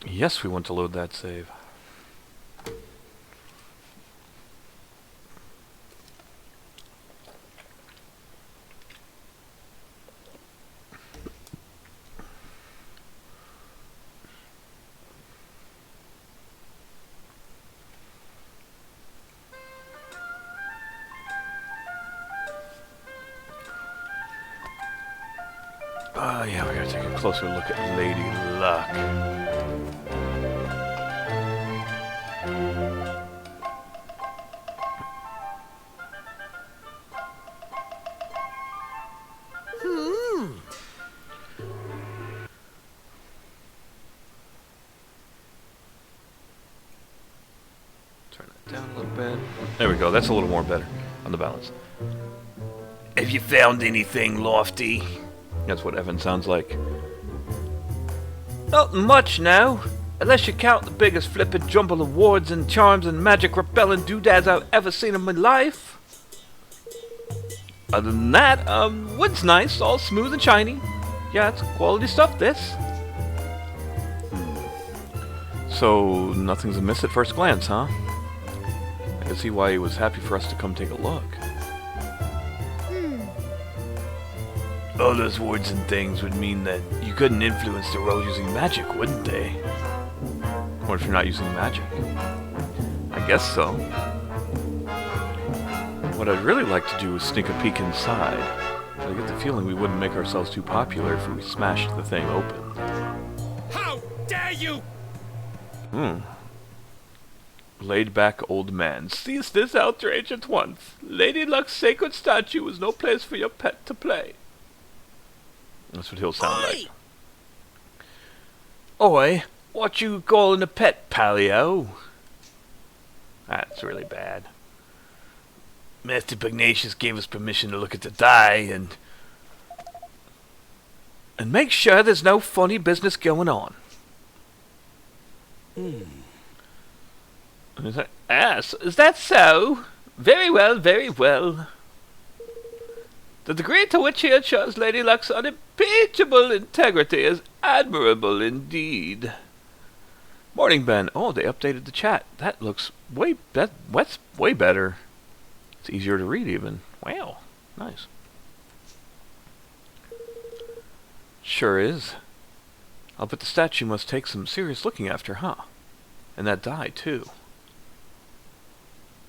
Yes, we want to load that save. Yeah, we gotta take a closer look at Lady Luck. Turn that down a little bit. There we go, that's a little more better on the balance. Have you found anything, Lofty? That's what Evan sounds like. Not much now. Unless you count the biggest flippin' jumble of wards and charms and magic repellent doodads I've ever seen in my life. Other than that, wood's nice, all smooth and shiny. Yeah, it's quality stuff, this. So, nothing's amiss at first glance, huh? I can see why he was happy for us to come take a look. All those wards and things would mean that you couldn't influence the role using magic, wouldn't they? What if you're not using magic? I guess so. What I'd really like to do is sneak a peek inside. But I get the feeling we wouldn't make ourselves too popular if we smashed the thing open. How dare you! Laid-back old man. Cease this outrage at once. Lady Luck's sacred statue is no place for your pet to play. That's what he'll sound like. Oi, what you calling a pet, Palio? That's really bad. Master Pugnacious gave us permission to look at the die and make sure there's no funny business going on. Yes, is that so? Very well, very well. The degree to which he assures Lady Luck's unimpeachable integrity is admirable indeed. Morning, Ben. Oh, they updated the chat. That looks that's way better. It's easier to read even. Wow, nice. Sure is. I'll bet the statue must take some serious looking after, huh? And that die, too.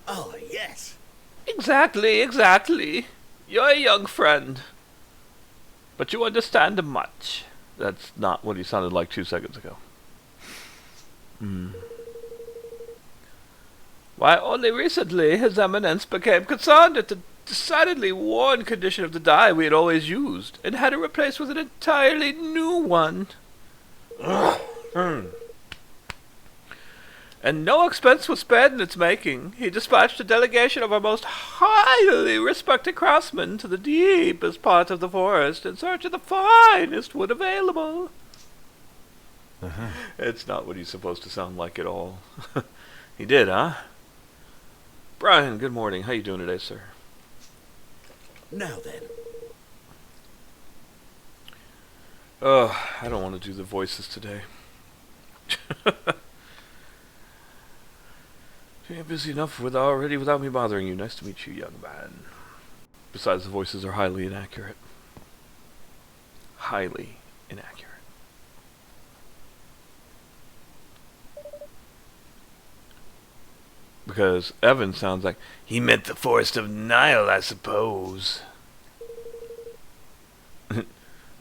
Oh, yes. Exactly, exactly. You're a young friend. But you understand much. That's not what he sounded like 2 seconds ago. Why, only recently His Eminence became concerned at the decidedly worn condition of the die we had always used, and had it replaced with an entirely new one. And no expense was spared in its making. He dispatched a delegation of our most highly respected craftsmen to the deepest part of the forest in search of the finest wood available. It's not what he's supposed to sound like at all. He did, huh? Brian, good morning. How you doing today, sir? Now then. I don't want to do the voices today. You're busy enough already without me bothering you. Nice to meet you, young man. Besides, the voices are highly inaccurate. Highly inaccurate. Because Evan sounds like, he meant the Forest of Nile, I suppose.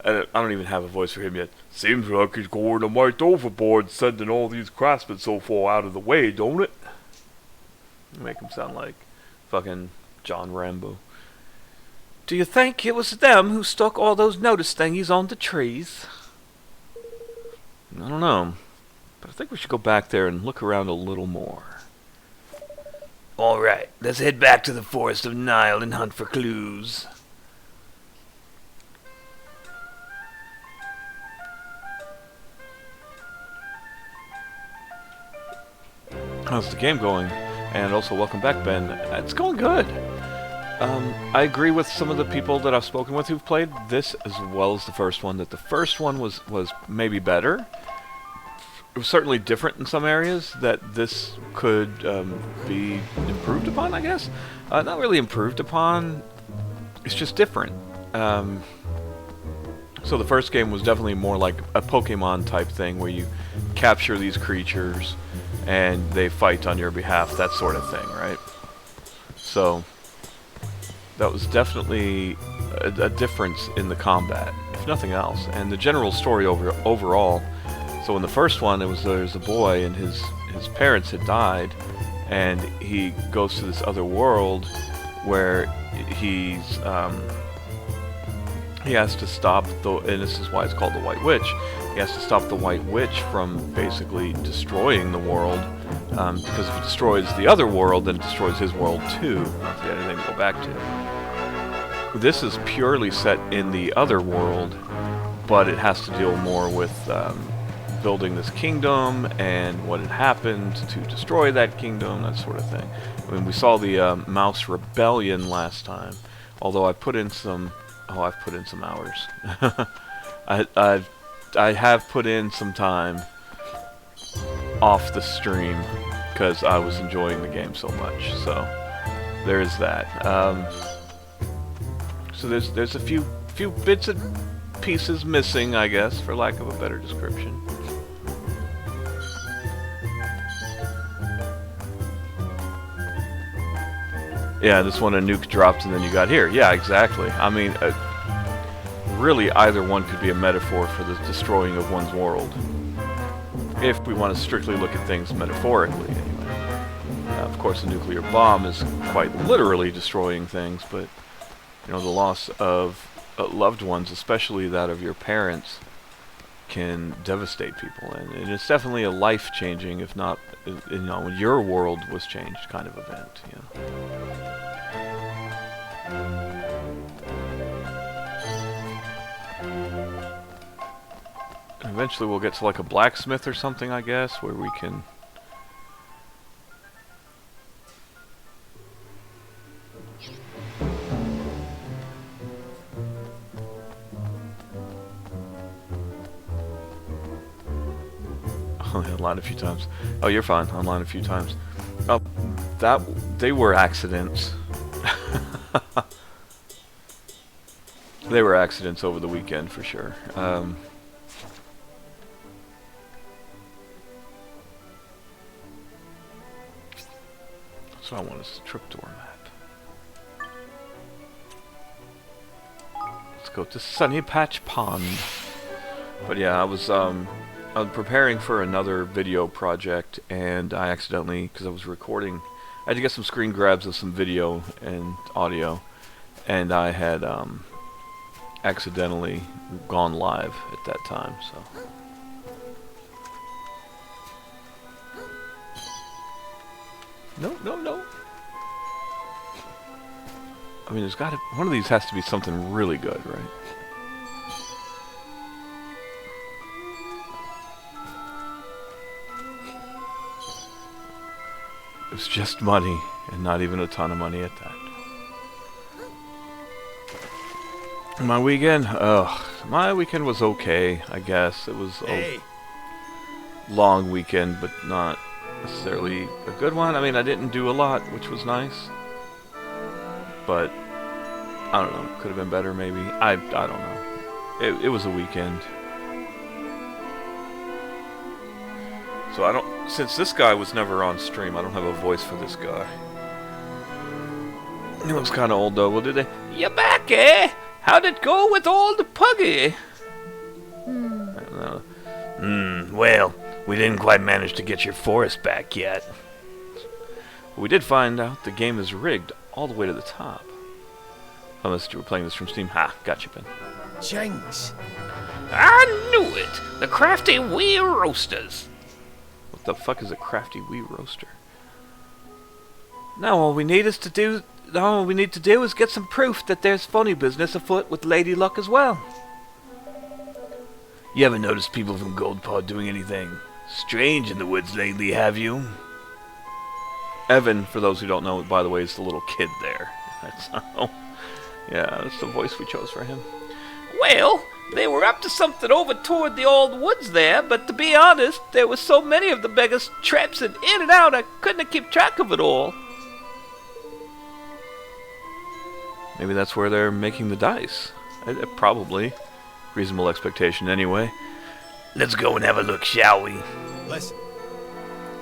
I don't even have a voice for him yet. Seems like he's going a mite overboard sending all these craftsmen so far out of the way, don't it? Make him sound like fucking John Rambo. Do you think it was them who stuck all those notice thingies on the trees? I don't know. But I think we should go back there and look around a little more. Alright, let's head back to the Forest of Nile and hunt for clues. How's the game going? And also, welcome back, Ben. It's going good. I agree with some of the people that I've spoken with who've played this as well as the first one, that the first one was maybe better. It was certainly different in some areas, that this could be improved upon, I guess. Not really improved upon, it's just different. So the first game was definitely more like a Pokemon type thing, where you capture these creatures and they fight on your behalf, that sort of thing, right? So that was definitely a difference in the combat, if nothing else. And the general story overall, so in the first one, there's a boy and his parents had died, and he goes to this other world where he has to stop and this is why it's called the White Witch. He has to stop the White Witch from basically destroying the world, because if it destroys the other world, then it destroys his world too. Not the anything to go back to. This is purely set in the other world, but it has to deal more with building this kingdom and what had happened to destroy that kingdom, that sort of thing. I mean, we saw the Mouse Rebellion last time, although I put in some. Oh, I've put in some hours. I have put in some time off the stream because I was enjoying the game so much. So there's that. So there's a few bits and pieces missing, I guess, for lack of a better description. Yeah, this one a nuke dropped and then you got here. Yeah, exactly. I mean, really either one could be a metaphor for the destroying of one's world. If we want to strictly look at things metaphorically, anyway. Of course, a nuclear bomb is quite literally destroying things, but, you know, the loss of loved ones, especially that of your parents, can devastate people. And it's definitely a life-changing, if not, you know, when your world was changed kind of event, you know. Eventually we'll get to like a blacksmith or something, I guess, where we can... Online a few times. Oh, you're fine. Online a few times. Oh, they were accidents. They were accidents over the weekend for sure. So I want is the tripdoor map. Let's go to Sunny Patch Pond. But yeah, I was preparing for another video project, and I accidentally, because I was recording, I had to get some screen grabs of some video and audio, and I had accidentally gone live at that time, so. No. I mean, there's got to, one of these has to be something really good, right? It was just money, and not even a ton of money at that. My weekend? My weekend was okay, I guess. It was a long weekend, but not necessarily a good one. I mean, I didn't do a lot, which was nice. But, I don't know, could have been better maybe. I don't know. It was a weekend. So I don't, since this guy was never on stream, I don't have a voice for this guy. He looks kind of old though. Well, you back, eh? How'd it go with old Puggy? Well, we didn't quite manage to get your forest back yet. We did find out the game is rigged all the way to the top. Unless you were playing this from Steam. Ha, gotcha, Ben. Jinx! I knew it! The crafty wee roasters! What the fuck is a crafty wee roaster? Now all we need is to do is get some proof that there's funny business afoot with Lady Luck as well. You haven't noticed people from Goldpaw doing anything strange in the woods lately, have you? Evan, for those who don't know, by the way, is the little kid there. That's yeah, that's the voice we chose for him. Well, they were up to something over toward the old woods there, but to be honest, there were so many of the beggars traipsing in and out, I couldn't keep track of it all. Maybe that's where they're making the dice. Probably. Reasonable expectation anyway. Let's go and have a look, shall we? Listen.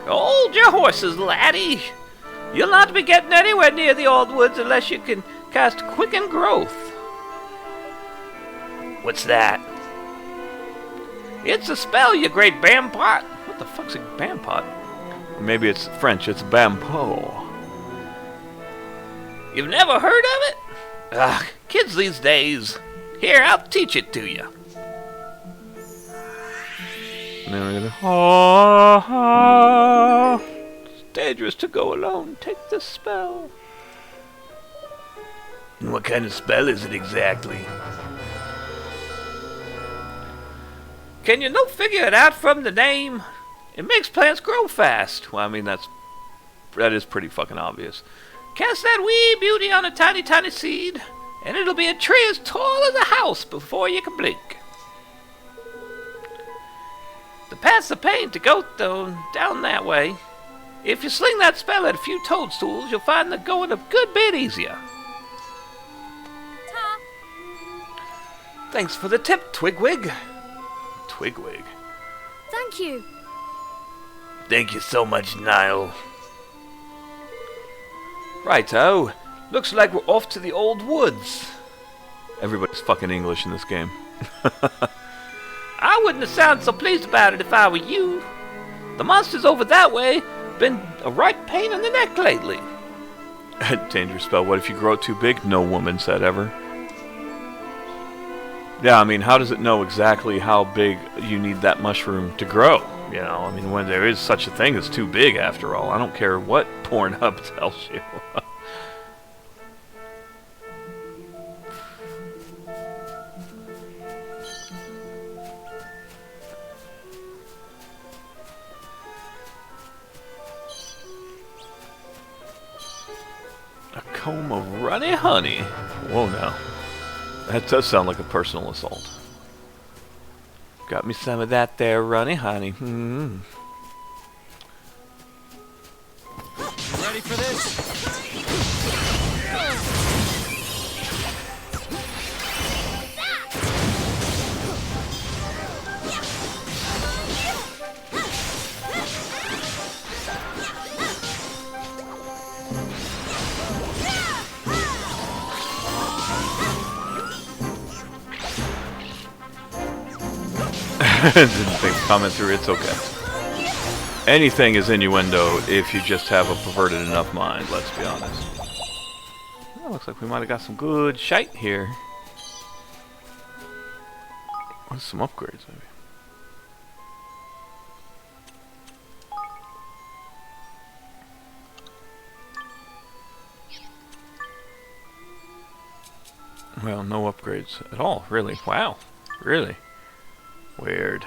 Hold your horses, laddie. You'll not be getting anywhere near the old woods unless you can cast Quicken Growth. What's that? It's a spell, you great bampot. What the fuck's a bampot? Or maybe it's French, it's bampo. You've never heard of it? Ugh, kids these days. Here, I'll teach it to you. And then we're gonna, it's dangerous to go alone. Take this spell. And what kind of spell is it exactly? Can you no figure it out from the name? It makes plants grow fast. Well, I mean, that is pretty fucking obvious. Cast that wee beauty on a tiny, tiny seed, and it'll be a tree as tall as a house before you can blink. To pass the pain to go down that way, if you sling that spell at a few toadstools, you'll find the going a good bit easier. Ta. Thanks for the tip, Twigwig. Twigwig. Thank you. Thank you so much, Niall. Righto. Looks like we're off to the old woods. Everybody's fucking English in this game. I wouldn't have sounded so pleased about it if I were you. The monsters over that way been a right pain in the neck lately. Dangerous spell. What if you grow too big? No woman said ever. Yeah, I mean, how does it know exactly how big you need that mushroom to grow? You know, I mean, when there is such a thing as too big, after all. I don't care what Pornhub tells you. A comb of runny honey. Whoa, now. That does sound like a personal assault. Got me some of that there runny honey. Mm-hmm. Ready for this? Didn't think comment through, it's okay. Anything is innuendo if you just have a perverted enough mind, let's be honest. Well, looks like we might have got some good shite here. What's some upgrades, maybe? Well, no upgrades at all, really. Wow, really? Weird.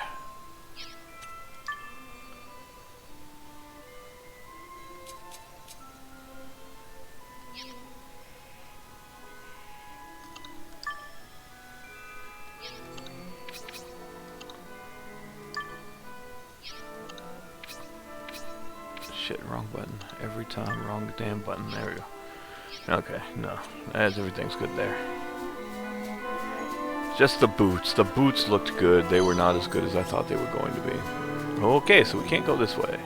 Shit, wrong button. Every time, wrong damn button. There we go. Okay, no. Everything's good there. Just the boots. The boots looked good. They were not as good as I thought they were going to be. Okay, so we can't go this way.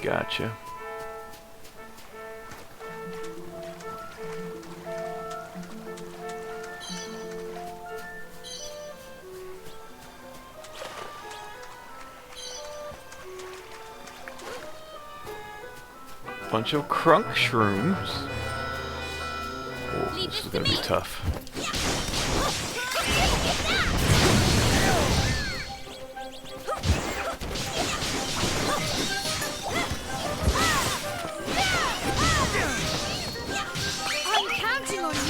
Gotcha. Bunch of crunk shrooms. Oh, this is gonna be tough. I'm counting on you.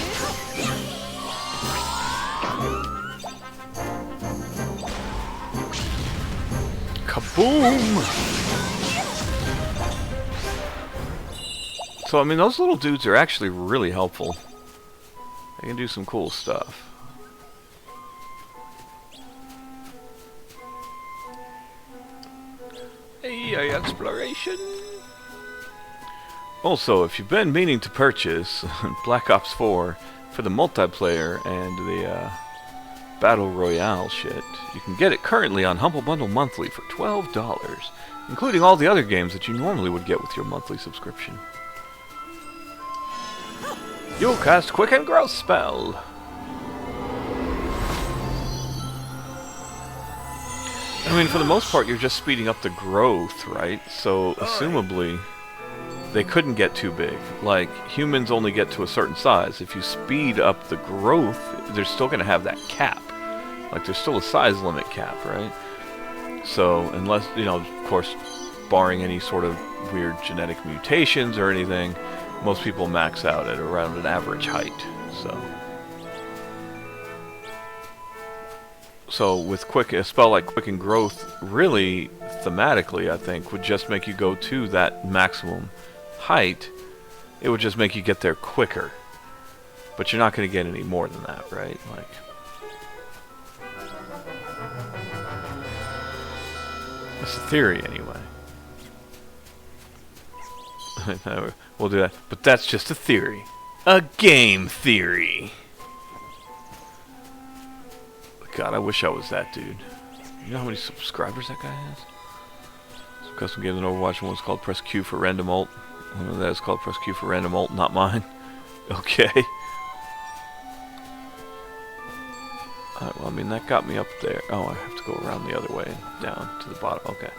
Kaboom! So, I mean, those little dudes are actually really helpful. They can do some cool stuff. Hey, exploration! Also, if you've been meaning to purchase Black Ops 4 for the multiplayer and the Battle Royale shit, you can get it currently on Humble Bundle Monthly for $12, including all the other games that you normally would get with your monthly subscription. You'll cast Quicken Growth spell. I mean, for the most part, you're just speeding up the growth, right? So, assumably, they couldn't get too big. Like, humans only get to a certain size. If you speed up the growth, they're still going to have that cap. Like, there's still a size limit cap, right? So, unless, you know, of course, barring any sort of weird genetic mutations or anything, most people max out at around an average height. So with a spell like Quicken Growth, really, thematically, I think, would just make you go to that maximum height. It would just make you get there quicker. But you're not going to get any more than that, right? Like, that's the theory, anyway. We'll do that. But that's just a theory. A game theory. God, I wish I was that dude. You know how many subscribers that guy has? Some custom games in Overwatch, one's called Press Q for Random Ult. One of that is called Press Q for Random Ult, not mine. Okay. Alright, well, I mean, that got me up there. Oh, I have to go around the other way, down to the bottom. Okay.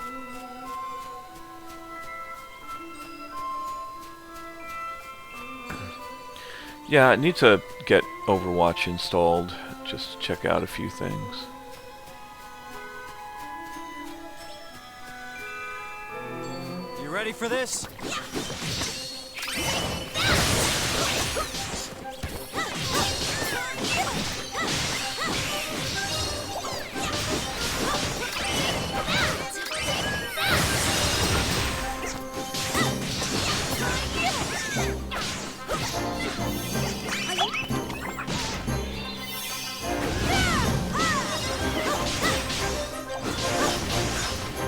Yeah, I need to get Overwatch installed. Just check out a few things. You ready for this?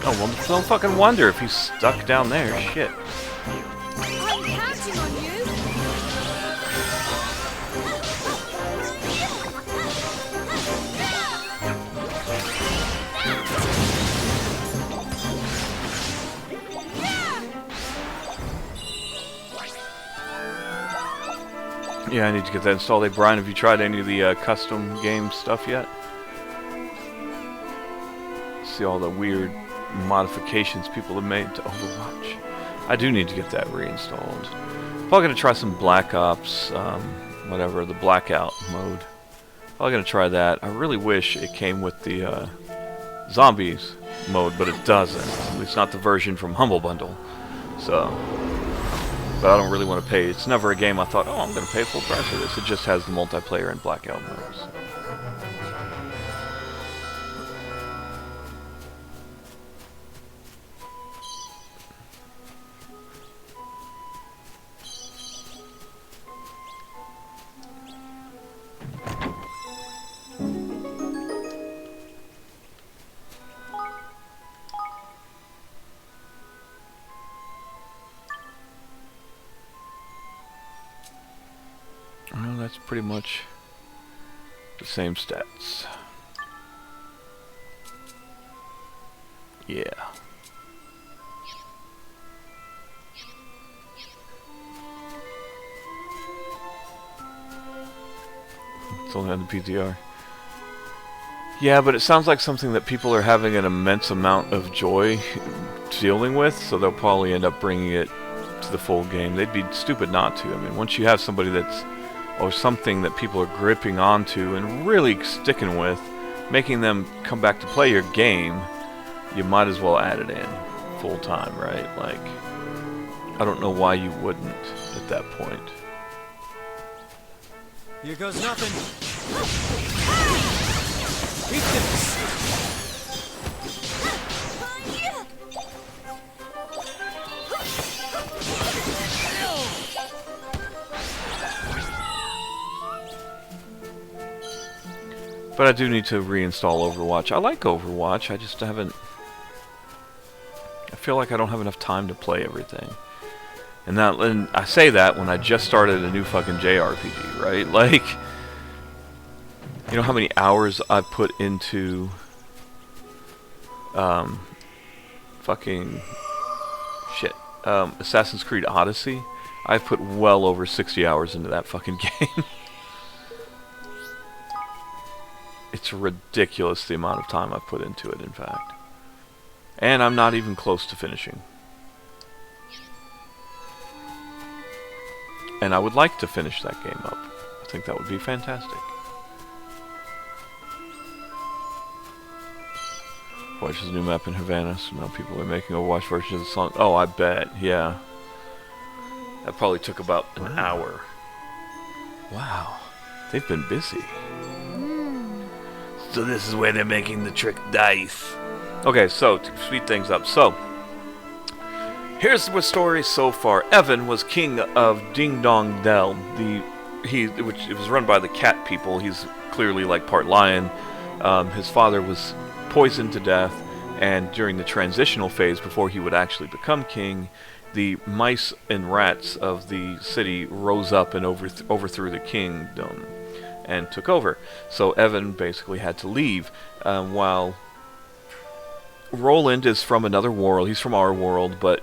Oh, well, don't fucking wonder if he's stuck down there. Shit. I'm counting on you. Yeah, I need to get that installed. Hey, Brian, have you tried any of the custom game stuff yet? See all the weird modifications people have made to Overwatch. I do need to get that reinstalled. Probably gonna try some Black Ops, whatever, the Blackout mode. Probably gonna try that. I really wish it came with the Zombies mode, but it doesn't. At least not the version from Humble Bundle. So, but I don't really want to pay. It's never a game I thought, oh, I'm gonna pay full price for this. It just has the multiplayer and Blackout modes. Well, that's pretty much the same stats. Yeah. It's only on the PTR. Yeah, but it sounds like something that people are having an immense amount of joy dealing with, so they'll probably end up bringing it to the full game. They'd be stupid not to. I mean, once you have somebody that's, or something that people are gripping onto and really sticking with, making them come back to play your game, you might as well add it in full time, right? Like, I don't know why you wouldn't at that point. Here goes nothing. Eat this. But I do need to reinstall Overwatch. I like Overwatch, I just haven't... I feel like I don't have enough time to play everything. And I say that when I just started a new fucking JRPG, right? Like, you know how many hours I've put into fucking shit. Assassin's Creed Odyssey? I've put well over 60 hours into that fucking game. It's ridiculous the amount of time I've put into it, in fact. And I'm not even close to finishing. And I would like to finish that game up. I think that would be fantastic. Watch this new map in Havana, so now people are making Overwatch versions of the song. Oh, I bet, yeah. That probably took about an hour. Wow, they've been busy. So this is where they're making the trick dice. Okay, so to speed things up. So, here's the story so far. Evan was king of Ding Dong Dell. Which it was run by the cat people. He's clearly like part lion. His father was poisoned to death, and during the transitional phase, before he would actually become king, the mice and rats of the city rose up and overthrew the kingdom and took over. So Evan basically had to leave, while Roland is from another world. He's from our world, but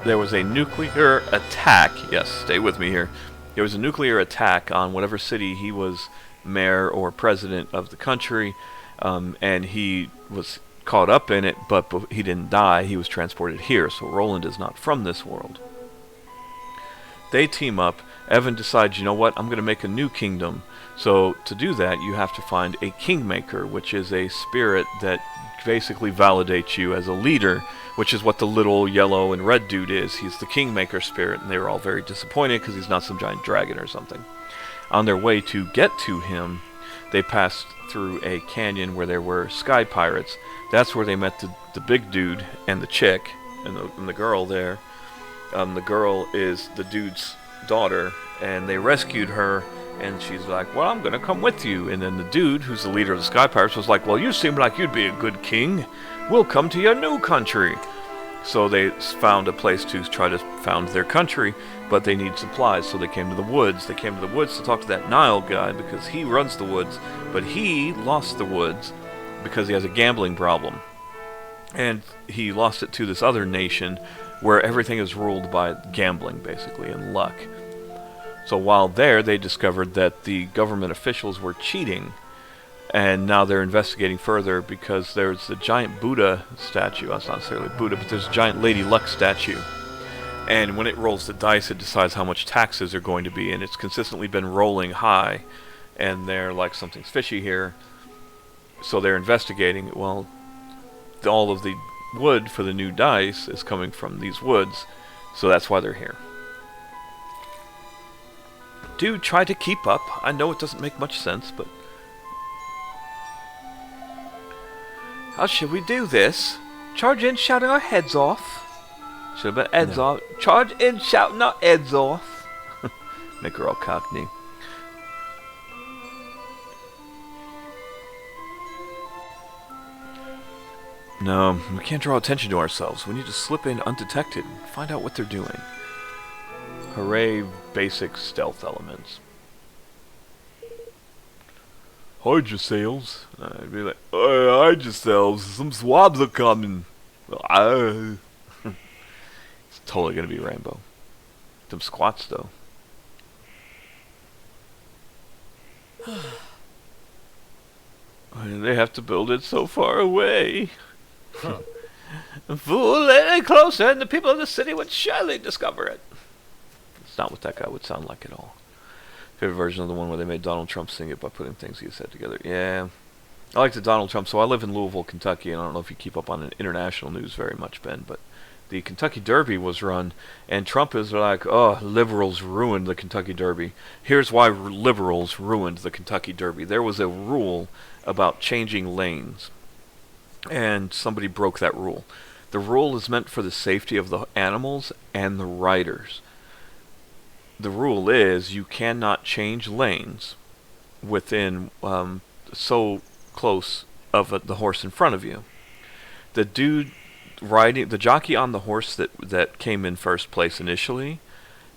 there was a nuclear attack. Yes, stay with me here. There was a nuclear attack on whatever city he was mayor or president of the country, and he was caught up in it, but he didn't die. He was transported here, so Roland is not from this world. They team up. Evan decides, you know what, I'm going to make a new kingdom. So to do that, you have to find a kingmaker, which is a spirit that basically validates you as a leader, which is what the little yellow and red dude is. He's the kingmaker spirit, and they were all very disappointed because he's not some giant dragon or something. On their way to get to him, they passed through a canyon where there were sky pirates. That's where they met the big dude and the chick and the girl there. The girl is the dude's daughter, and they rescued her, and she's like, well, I'm gonna come with you. And then the dude, who's the leader of the Sky Pirates, was like, well, you seem like you'd be a good king. We'll come to your new country. So they found a place to try to found their country, but they need supplies, so they came to the woods. They came to the woods to talk to that Nile guy, because he runs the woods, but he lost the woods because he has a gambling problem. And he lost it to this other nation where everything is ruled by gambling, basically, and luck. So while there, they discovered that the government officials were cheating, and now they're investigating further because there's a giant Buddha statue. Well, it's not necessarily Buddha, but there's a giant Lady Luck statue. And when it rolls the dice, it decides how much taxes are going to be, and it's consistently been rolling high. And they're like, something's fishy here. So they're investigating. Well, all of the wood for the new dice is coming from these woods, so that's why they're here. Dude, try to keep up. I know it doesn't make much sense, but how should we do this? Charge in shouting our heads off? Should have been heads off. Charge in shouting our heads off. Make her all cockney. No, we can't draw attention to ourselves. We need to slip in undetected and find out what they're doing. Hooray, basic stealth elements. Hide yourselves. I'd be like, hide yourselves. Some swabs are coming. Well, it's totally going to be Rainbow. Them squats, though. They have to build it so far away. Fool any closer, and the people of the city would surely discover it. It's not what that guy would sound like at all. Favorite version of the one where they made Donald Trump sing it by putting things he said together. Yeah. I like the Donald Trump. So I live in Louisville, Kentucky, and I don't know if you keep up on international news very much, Ben, but the Kentucky Derby was run, and Trump is like, oh, liberals ruined the Kentucky Derby. Here's why liberals ruined the Kentucky Derby. There was a rule about changing lanes, and somebody broke that rule. The rule is meant for the safety of the animals and the riders. The rule is you cannot change lanes within so close of the horse in front of you. The dude riding, the jockey on the horse that came in first place initially,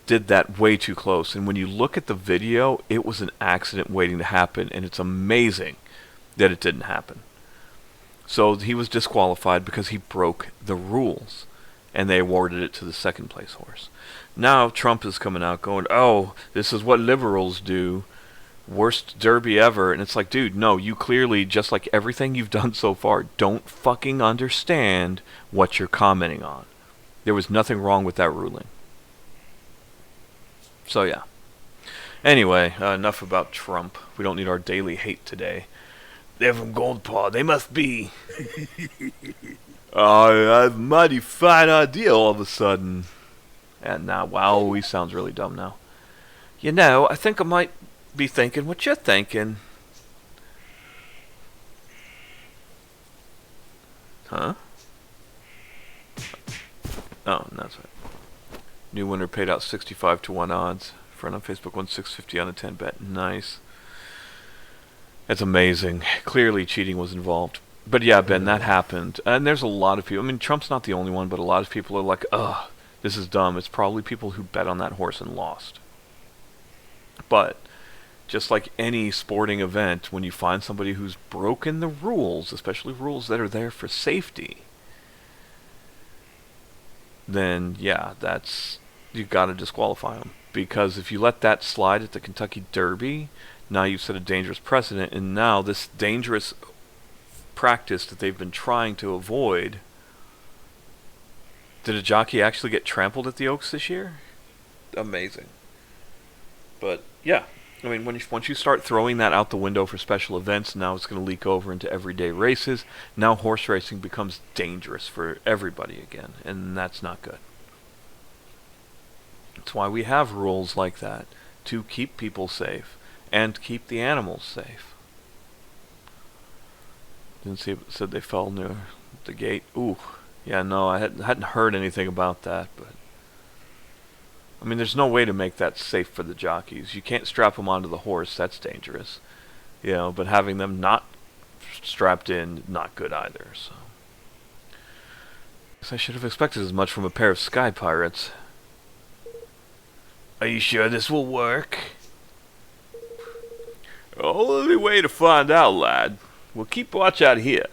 did that way too close. And when you look at the video, it was an accident waiting to happen, and it's amazing that it didn't happen. So he was disqualified because he broke the rules, and they awarded it to the second place horse. Now Trump is coming out going, oh, this is what liberals do. Worst derby ever. And it's like, dude, no, you clearly, just like everything you've done so far, don't fucking understand what you're commenting on. There was nothing wrong with that ruling. So yeah. Anyway, enough about Trump. We don't need our daily hate today. They're from Goldpaw. They must be. I have a mighty fine idea all of a sudden. And now, wow, he sounds really dumb now. You know, I think I might be thinking what you're thinking. Huh? Oh, that's right. New winner paid out 65 to 1 odds. Friend on Facebook won 650 on a 10 bet. Nice. It's amazing. Clearly cheating was involved. But yeah, Ben, that happened. And there's a lot of people. I mean, Trump's not the only one, but a lot of people are like, ugh, this is dumb. It's probably people who bet on that horse and lost. But just like any sporting event, when you find somebody who's broken the rules, especially rules that are there for safety, then yeah, you've got to disqualify them. Because if you let that slide at the Kentucky Derby, now you've set a dangerous precedent, and now this dangerous practice that they've been trying to avoid. Did a jockey actually get trampled at the Oaks this year? Amazing. But yeah, I mean, once you start throwing that out the window for special events, now it's going to leak over into everyday races. Now horse racing becomes dangerous for everybody again, and that's not good. That's why we have rules like that, to keep people safe and keep the animals safe. Didn't see it said they fell near the gate. Ooh, yeah, no, I hadn't heard anything about that, but I mean, there's no way to make that safe for the jockeys. You can't strap them onto the horse. That's dangerous. You know, but having them not strapped in, not good either. So guess I should have expected as much from a pair of sky pirates. Are you sure this will work? Only way to find out, lad. We'll keep watch out here.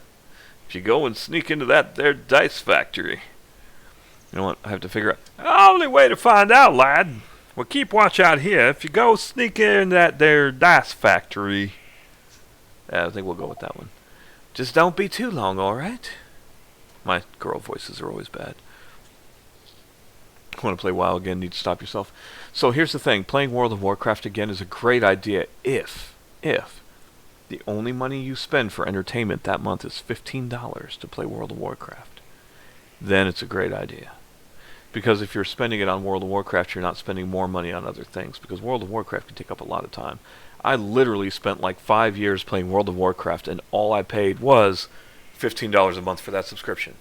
If you go and sneak into that there dice factory. You know what? I have to figure out. Only way to find out, lad. We'll keep watch out here. If you go sneak in that there dice factory. Yeah, I think we'll go with that one. Just don't be too long, alright? My girl voices are always bad. Want to play WoW again? Need to stop yourself. So here's the thing. Playing World of Warcraft again is a great idea if the only money you spend for entertainment that month is $15 to play World of Warcraft. Then it's a great idea. Because if you're spending it on World of Warcraft, you're not spending more money on other things. Because World of Warcraft can take up a lot of time. I literally spent like 5 years playing World of Warcraft, and all I paid was $15 a month for that subscription.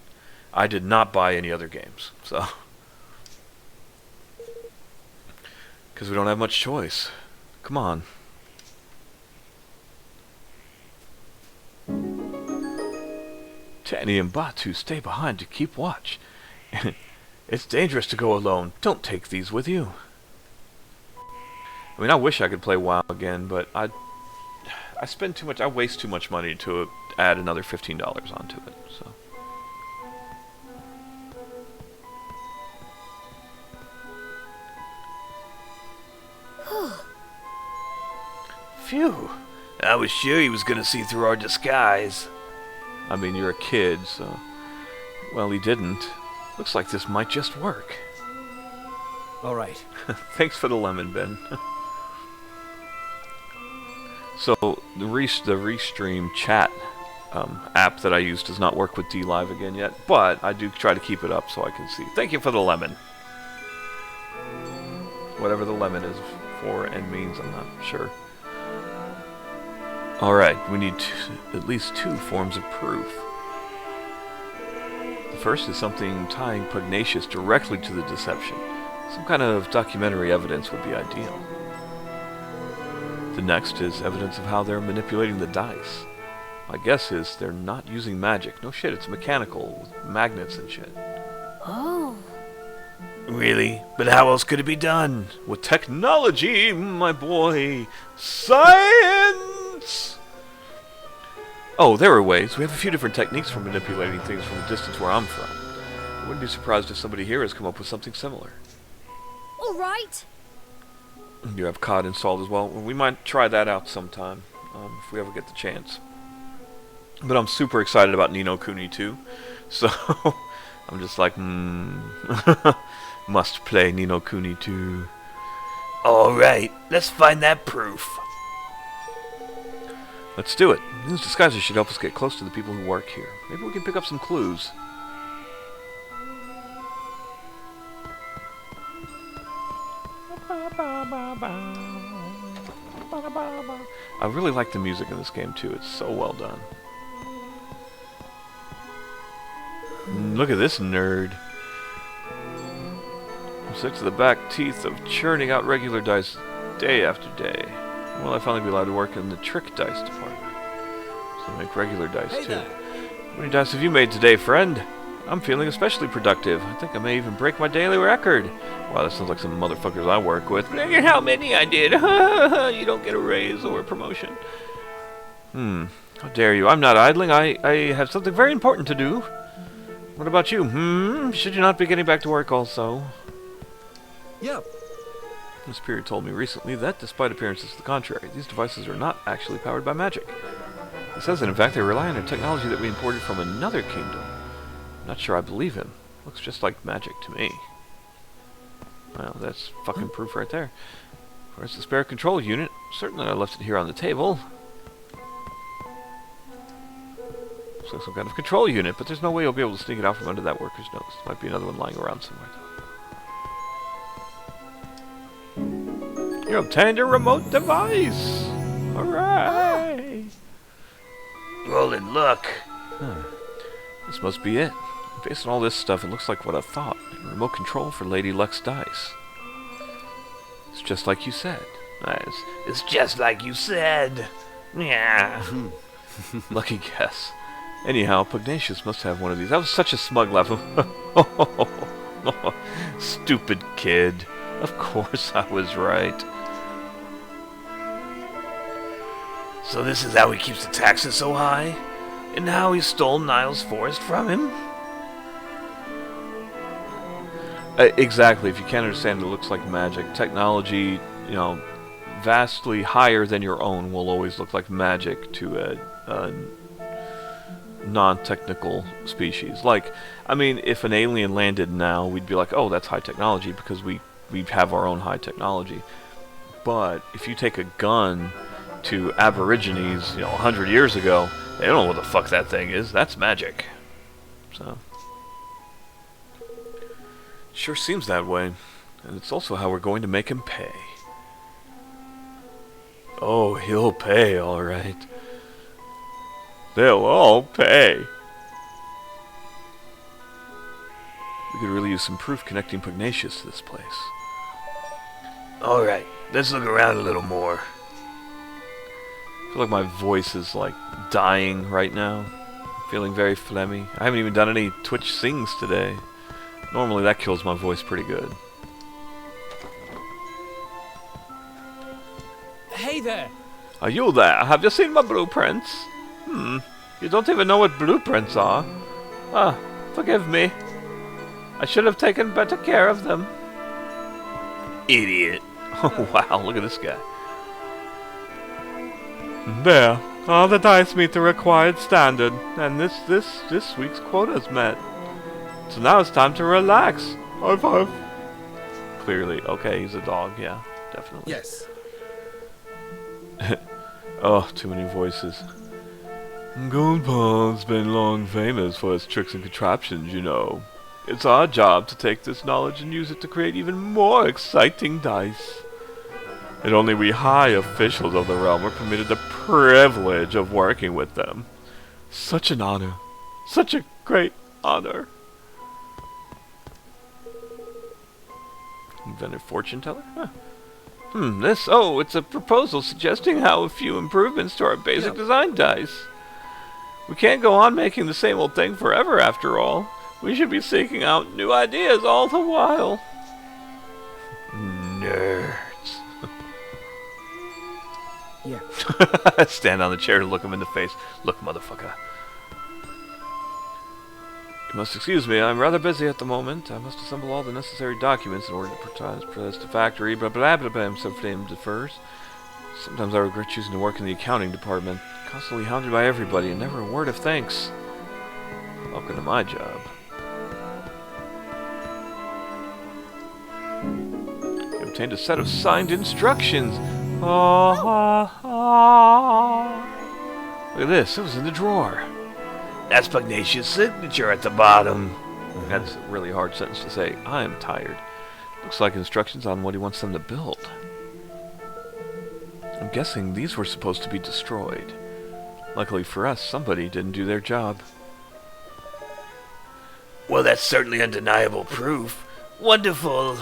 I did not buy any other games. So, because we don't have much choice. Come on. Tanny and Batu stay behind to keep watch. It's dangerous to go alone. Don't take these with you. I mean, I wish I could play WoW again, but I spend too much. I waste too much money to add another $15 onto it. So. Phew. I was sure he was going to see through our disguise. I mean, you're a kid, so... Well, he didn't. Looks like this might just work. All right. Thanks for the lemon, Ben. So, the Restream chat app that I use does not work with DLive again yet, but I do try to keep it up so I can see. Thank you for the lemon. Whatever the lemon is for and means, I'm not sure. Alright, we need at least 2 forms of proof. The first is something tying Pugnacious directly to the deception. Some kind of documentary evidence would be ideal. The next is evidence of how they're manipulating the dice. My guess is they're not using magic. No shit, it's mechanical with magnets and shit. Oh. Really? But how else could it be done? With technology, my boy. Science! Oh, there are ways. We have a few different techniques for manipulating things from the distance where I'm from. I wouldn't be surprised if somebody here has come up with something similar. All right. You have COD installed as well. We might try that out sometime, if we ever get the chance. But I'm super excited about Kuni too. So, I'm just like, must play Kuni 2. Alright, let's find that proof. Let's do it. These disguises should help us get close to the people who work here. Maybe we can pick up some clues. I really like the music in this game too. It's so well done. Look at this nerd. I'm sick to the back teeth of churning out regular dice day after day. Will I finally be allowed to work in the trick dice department? So make regular dice too. How many dice have you made today, friend? I'm feeling especially productive. I think I may even break my daily record. Wow, that sounds like some motherfuckers I work with. Look at how many I did. You don't get a raise or a promotion. How dare you? I'm not idling. I have something very important to do. What about you? Should you not be getting back to work also? Yep. The Superior told me recently that, despite appearances to the contrary, these devices are not actually powered by magic. He says that, in fact, they rely on a technology that we imported from another kingdom. I'm not sure I believe him. Looks just like magic to me. Well, that's fucking proof right there. Where's the spare control unit? Certainly I left it here on the table. Looks like some kind of control unit, but there's no way you'll be able to sneak it out from under that worker's nose. Might be another one lying around somewhere, though. You obtained a remote device! Hooray! Roland, look! This must be it. Based on all this stuff, it looks like what I thought. A remote control for Lady Luck's dice. It's just like you said. Nice. It's just like you said. Yeah. Lucky guess. Anyhow, Pugnacious must have one of these. That was such a smug laugh. Stupid kid. Of course I was right. So this is how he keeps the taxes so high? And how he stole Niles Forest from him? Exactly. If you can't understand, it looks like magic. Technology, vastly higher than your own will always look like magic to a non-technical species. Like, I mean, if an alien landed now, we'd be like, oh, that's high technology because we have our own high technology. But if you take a gun to Aborigines, 100 years ago, they don't know what the fuck that thing is. That's magic. So, sure seems that way. And it's also how we're going to make him pay. Oh, he'll pay, alright. They'll all pay. We could really use some proof connecting Pugnacious to this place. Alright, let's look around a little more. I feel like my voice is like dying right now. I'm feeling very phlegmy. I haven't even done any Twitch sings today. Normally that kills my voice pretty good. Hey there! Are you there? Have you seen my blueprints? You don't even know what blueprints are. Ah, forgive me. I should have taken better care of them. Idiot. Oh wow, look at this guy. There, all the dice meet the required standard, and this week's quota's met. So now it's time to relax. High five. Clearly, okay, he's a dog, yeah, definitely. Yes. Oh, too many voices. Gold Pond's been long famous for its tricks and contraptions, It's our job to take this knowledge and use it to create even more exciting dice. And only we high officials of the realm are permitted the privilege of working with them. Such an honor. Such a great honor. Invented fortune teller? Huh. It's a proposal suggesting how a few improvements to our basic design dice. We can't go on making the same old thing forever, after all. We should be seeking out new ideas all the while. Nerds. Yeah. Stand on the chair to look him in the face. Look, motherfucker. You must excuse me, I'm rather busy at the moment. I must assemble all the necessary documents in order to protest the factory, blah blah blah blah, so fame differs. Sometimes I regret choosing to work in the accounting department. Constantly hounded by everybody and never a word of thanks. Welcome to my job. You obtained a set of signed instructions. Look at this, it was in the drawer. That's Pugnacio's signature at the bottom. That's a really hard sentence to say. I am tired. Looks like instructions on what he wants them to build. I'm guessing these were supposed to be destroyed. Luckily for us, somebody didn't do their job. Well, that's certainly undeniable proof. Wonderful.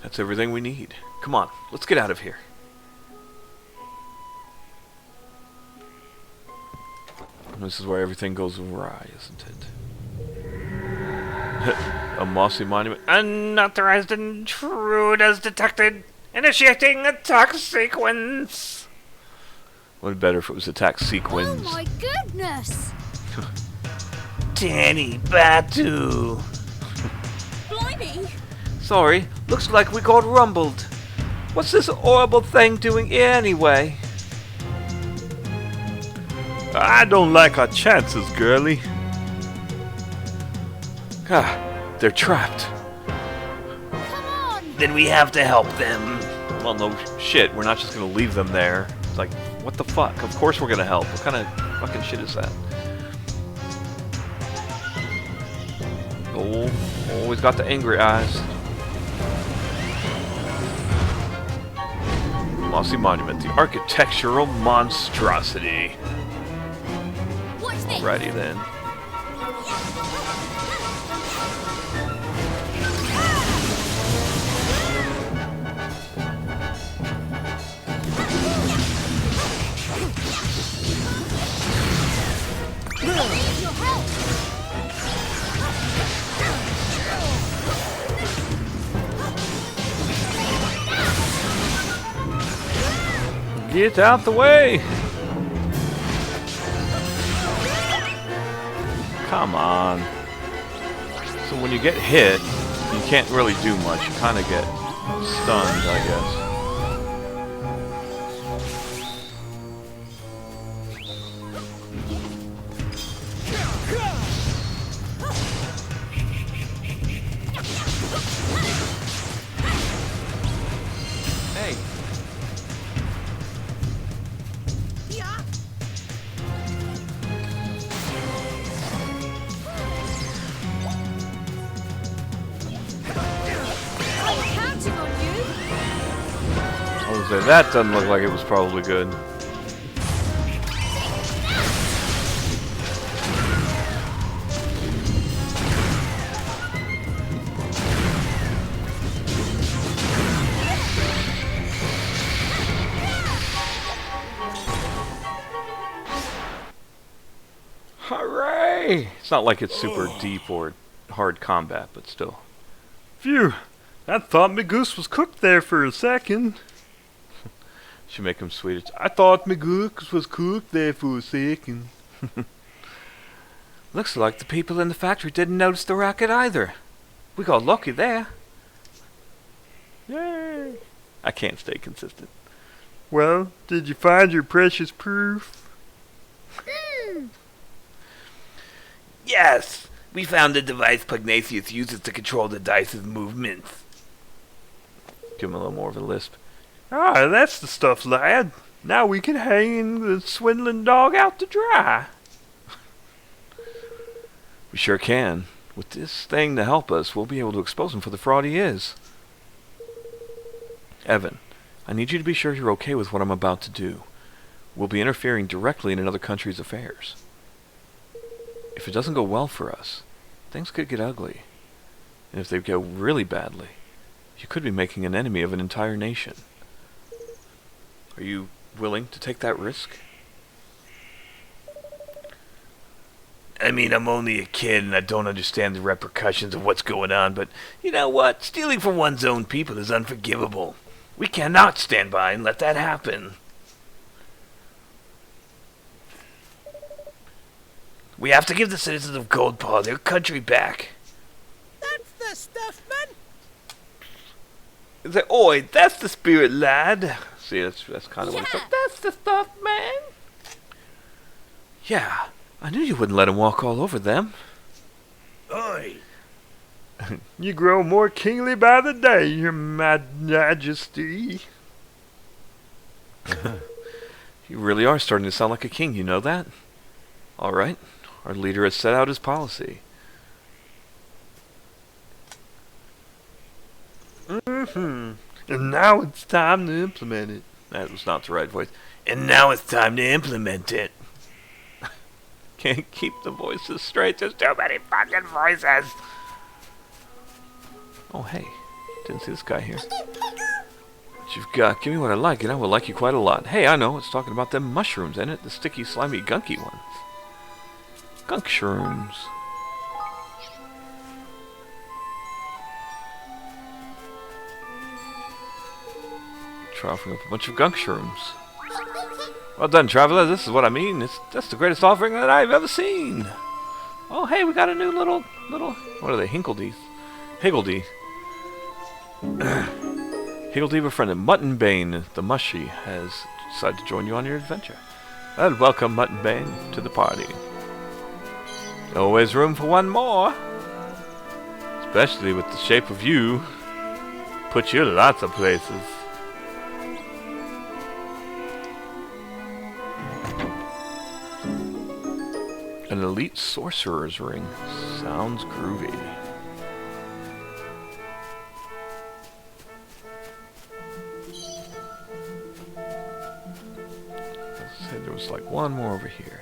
That's everything we need. Come on, let's get out of here. This is where everything goes awry, isn't it? A mossy monument. Unauthorized intruders detected. Initiating attack sequence. Would be better if it was attack sequence. Oh my goodness! Danny Batu. Blimey! Sorry, looks like we got rumbled. What's this horrible thing doing here anyway? I don't like our chances, girlie. They're trapped. Come on! Then we have to help them. Well, no shit, we're not just gonna leave them there. It's like, what the fuck? Of course we're gonna help. What kind of fucking shit is that? Oh, always got the angry eyes. Mossy Monument, the architectural monstrosity. What's this? Alrighty then. Your help! Get out the way! Come on. So when you get hit, you can't really do much. You kind of get stunned, I guess. Hey. I'm counting on you! I was say that doesn't look like it was probably good. Hooray! It's not like it's super deep or hard combat, but still. Phew, I thought my goose was cooked there for a second. Should make him Swedish. I thought my goose was cooked there for a second. Looks like the people in the factory didn't notice the rocket either. We got lucky there. Yay! I can't stay consistent. Well, did you find your precious proof? Yes, we found the device Pugnacious uses to control the dice's movements. Give him a little more of a lisp. Ah, that's the stuff, lad. Now we can hang the swindling dog out to dry. We sure can. With this thing to help us, we'll be able to expose him for the fraud he is. Evan, I need you to be sure you're okay with what I'm about to do. We'll be interfering directly in another country's affairs. If it doesn't go well for us, things could get ugly. And if they go really badly, you could be making an enemy of an entire nation. Are you willing to take that risk? I mean, I'm only a kid and I don't understand the repercussions of what's going on, but you know what? Stealing from one's own people is unforgivable. We cannot stand by and let that happen. We have to give the citizens of Goldpaw their country back. That's the stuff, man. Oi, that's the spirit, lad. See, that's kind of what he said. Yeah. That's the stuff, man. Yeah, I knew you wouldn't let him walk all over them. Oi! You grow more kingly by the day, your majesty. You really are starting to sound like a king, you know that? All right, our leader has set out his policy. And now it's time to implement it. That was not the right voice. And now it's time to implement it. Can't keep the voices straight. There's Too many fucking voices. Oh, hey. Didn't see this guy here. What you've got? Give me what I like, and I will like you quite a lot. Hey, I know. It's talking about them mushrooms, ain't it? The sticky, slimy, gunky ones. Gunk shrooms. Try offering up a bunch of gunk shrooms. Well done, traveler. This is what I mean. That's the greatest offering that I've ever seen. Oh, hey, we got a new little. What are they? Higgledy. Higgledy befriended Muttonbane, the mushy, has decided to join you on your adventure. And welcome Muttonbane to the party. Always room for one more. Especially with the shape of you. Put you lots of places. An elite sorcerer's ring. Sounds groovy. I said there was like one more over here.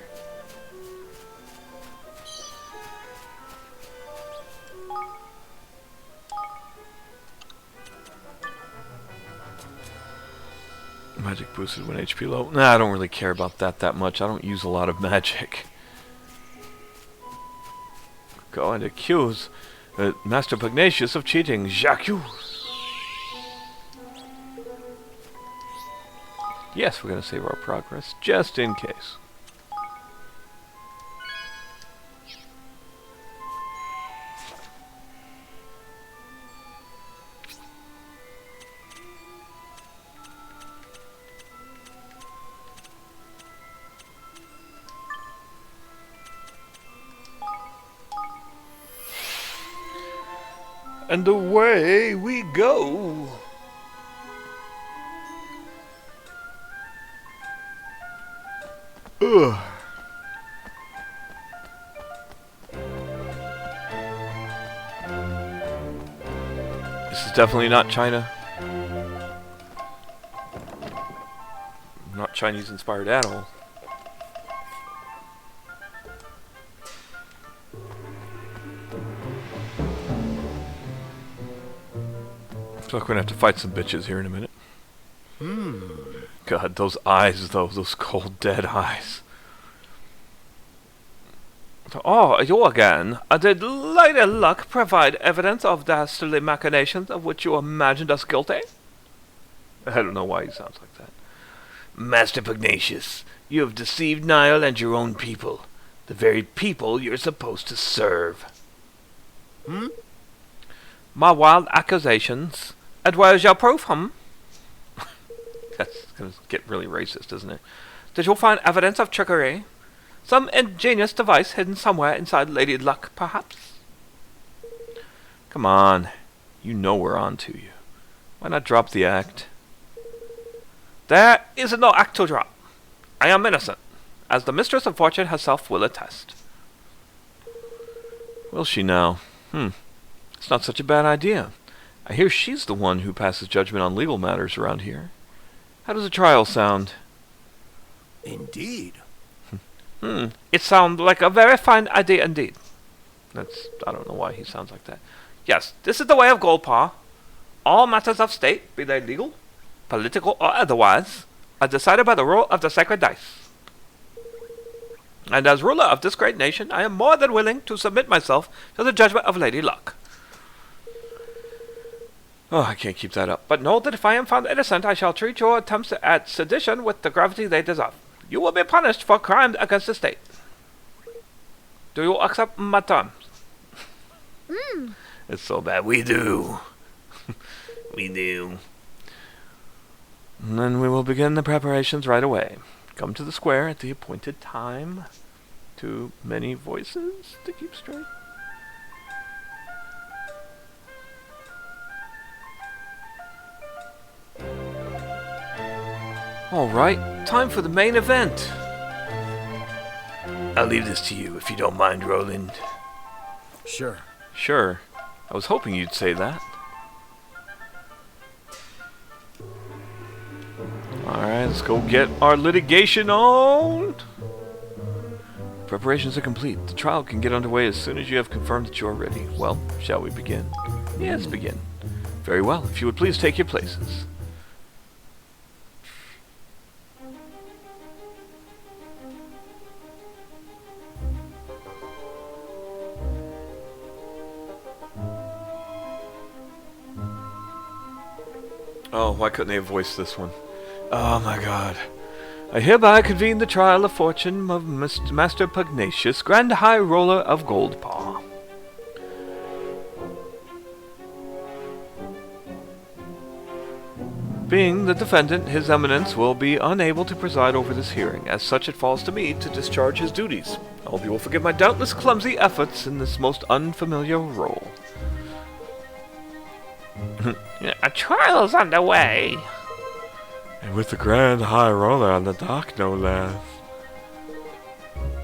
Magic boosted when HP low. Nah, I don't really care about that much. I don't use a lot of magic. Go and accuse Master Pugnacious of cheating. J'accuse. Yes, we're going to save our progress, just in case. And away we go. Ugh. This is definitely not China. Not Chinese inspired at all. Looks like we're gonna have to fight some bitches here in a minute. God, those eyes though, those cold dead eyes. Oh, you again. Did Lady Luck provide evidence of dastardly machinations of which you imagined us guilty? I don't know why he sounds like that. Master Pugnacious, you have deceived Nile and your own people. The very people you're supposed to serve. My wild accusations. And where's your proof, That's going to get really racist, isn't it? Did you find evidence of trickery? Some ingenious device hidden somewhere inside Lady Luck, perhaps? Come on. You know we're on to you. Why not drop the act? There is no act to drop. I am innocent, as the Mistress of Fortune herself will attest. Will she now? It's not such a bad idea. I hear she's the one who passes judgment on legal matters around here. How does a trial sound? Indeed. It sounds like a very fine idea indeed. I don't know why he sounds like that. Yes, this is the way of Goldpaw. All matters of state, be they legal, political, or otherwise, are decided by the roll of the sacred dice. And as ruler of this great nation, I am more than willing to submit myself to the judgment of Lady Luck. Oh, I can't keep that up. But know that if I am found innocent, I shall treat your attempts at sedition with the gravity they deserve. You will be punished for crimes against the state. Do you accept my terms? It's so bad. We do. We do. And then we will begin the preparations right away. Come to the square at the appointed time. Too many voices to keep straight. Alright, time for the main event. I'll leave this to you if you don't mind, Roland. Sure. Sure. I was hoping you'd say that. Alright, let's go get our litigation on. Preparations are complete. The trial can get underway as soon as you have confirmed that you are ready. Well, shall we begin? Yes, begin. Very well. If you would please take your places. Oh, why couldn't they have voiced this one? Oh my god. I hereby convene the trial of fortune of Master Pugnacious, Grand High Roller of Goldpaw. Being the defendant, His Eminence will be unable to preside over this hearing. As such, it falls to me to discharge his duties. I hope you will forgive my doubtless clumsy efforts in this most unfamiliar role. A trial's underway. And with the Grand High Roller on the dock, no less.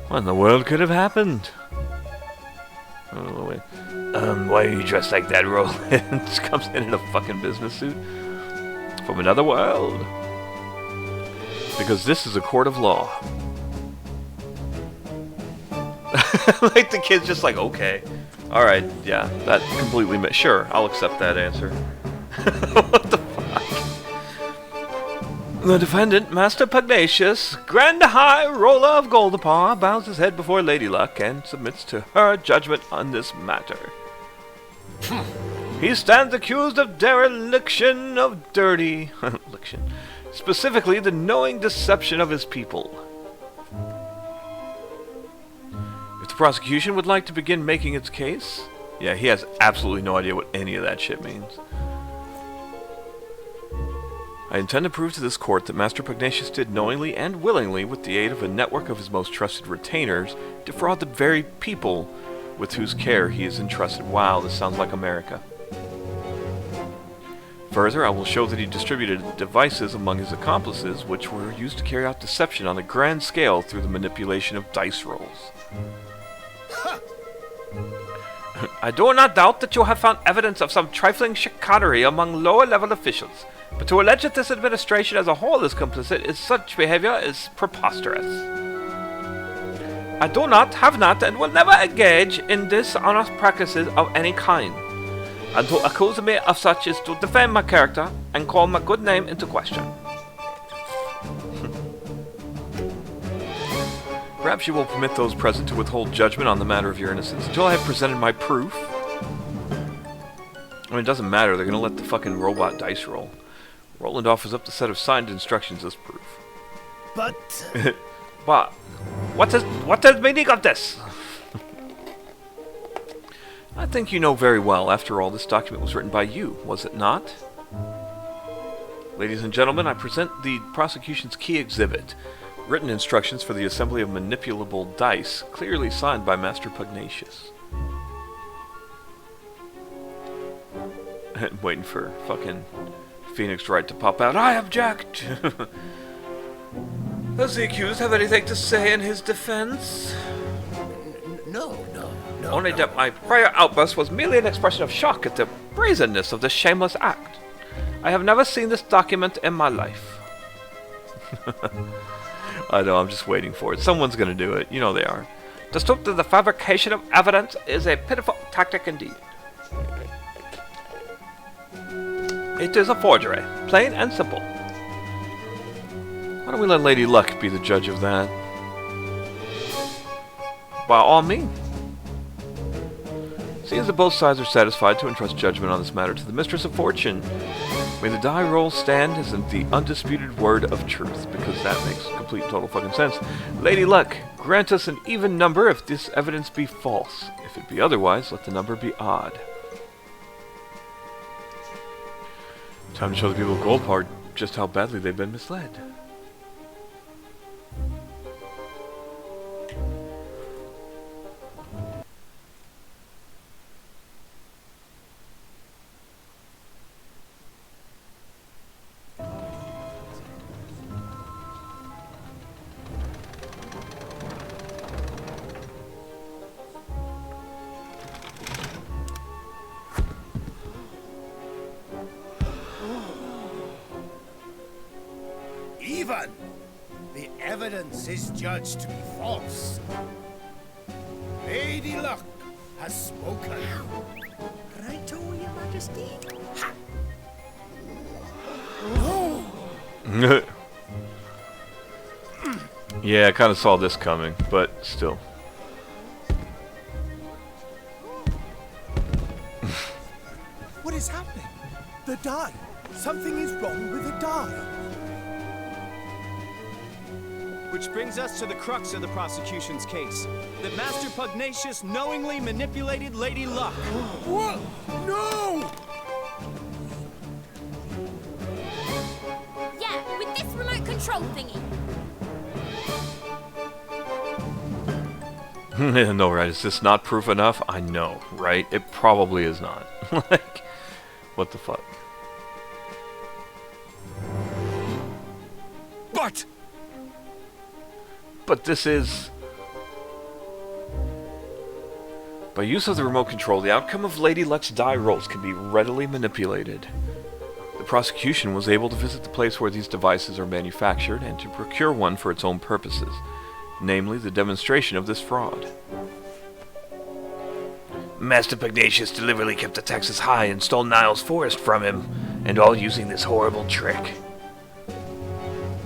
What in the world could have happened? Oh, wait. Why are you dressed like that, Roland? Just comes in a fucking business suit. From another world. Because this is a court of law. Like the kid's just like, okay. Alright, yeah, that completely sure, I'll accept that answer. What the fuck? The defendant, Master Pugnacious, Grand High Roller of Goldpaw, bows his head before Lady Luck and submits to her judgment on this matter. He stands accused of dereliction of dirty... specifically the knowing deception of his people. If the prosecution would like to begin making its case... Yeah, he has absolutely no idea what any of that shit means. I intend to prove to this court that Master Pugnacious did knowingly and willingly, with the aid of a network of his most trusted retainers, defraud the very people with whose care he is entrusted. Wow, this sounds like America. Further, I will show that he distributed devices among his accomplices which were used to carry out deception on a grand scale through the manipulation of dice rolls. I do not doubt that you have found evidence of some trifling chicanery among lower-level officials, but to allege that this administration as a whole is complicit in such behavior is preposterous. I do not, have not, and will never engage in dishonest practices of any kind. And to accuse me of such is to defame my character and call my good name into question. Perhaps you will permit those present to withhold judgment on the matter of your innocence until I have presented my proof. I mean, it doesn't matter. They're going to let the fucking robot dice roll. Roland offers up the set of signed instructions as proof. But... But, what is the meaning of this? I think you know very well. After all, this document was written by you, was it not? Ladies and gentlemen, I present the prosecution's key exhibit. Written instructions for the assembly of manipulable dice, clearly signed by Master Pugnacious. Waiting for fucking Phoenix Wright to pop out. I object! Does the accused have anything to say in his defense? No. Only that my prior outburst was merely an expression of shock at the brazenness of this shameless act. I have never seen this document in my life. I know, I'm just waiting for it. Someone's gonna do it. You know they are. To stoop to the fabrication of evidence is a pitiful tactic indeed. It is a forgery, plain and simple. Why don't we let Lady Luck be the judge of that? By all means. Seeing that both sides are satisfied to entrust judgment on this matter to the Mistress of Fortune, may the die roll stand as the undisputed word of truth, because that makes complete and total fucking sense. Lady Luck, grant us an even number if this evidence be false. If it be otherwise, let the number be odd. Time to show the people of Goldpart just how badly they've been misled. Even the evidence is judged to be false. Lady Luck has spoken. Right, Your Majesty? Yeah, I kind of saw this coming, but still. What is happening? The die. Something is wrong with the die. Which brings us to the crux of the prosecution's case. That Master Pugnacious knowingly manipulated Lady Luck. What? No! Yeah, with this remote control thingy. No, right? Is this not proof enough? I know, right? It probably is not. Like, what the fuck? But this is... By use of the remote control, the outcome of Lady Luck's die rolls can be readily manipulated. The prosecution was able to visit the place where these devices are manufactured and to procure one for its own purposes, namely the demonstration of this fraud. Master Pugnacious deliberately kept the taxes high and stole Niles Forest from him, and all using this horrible trick.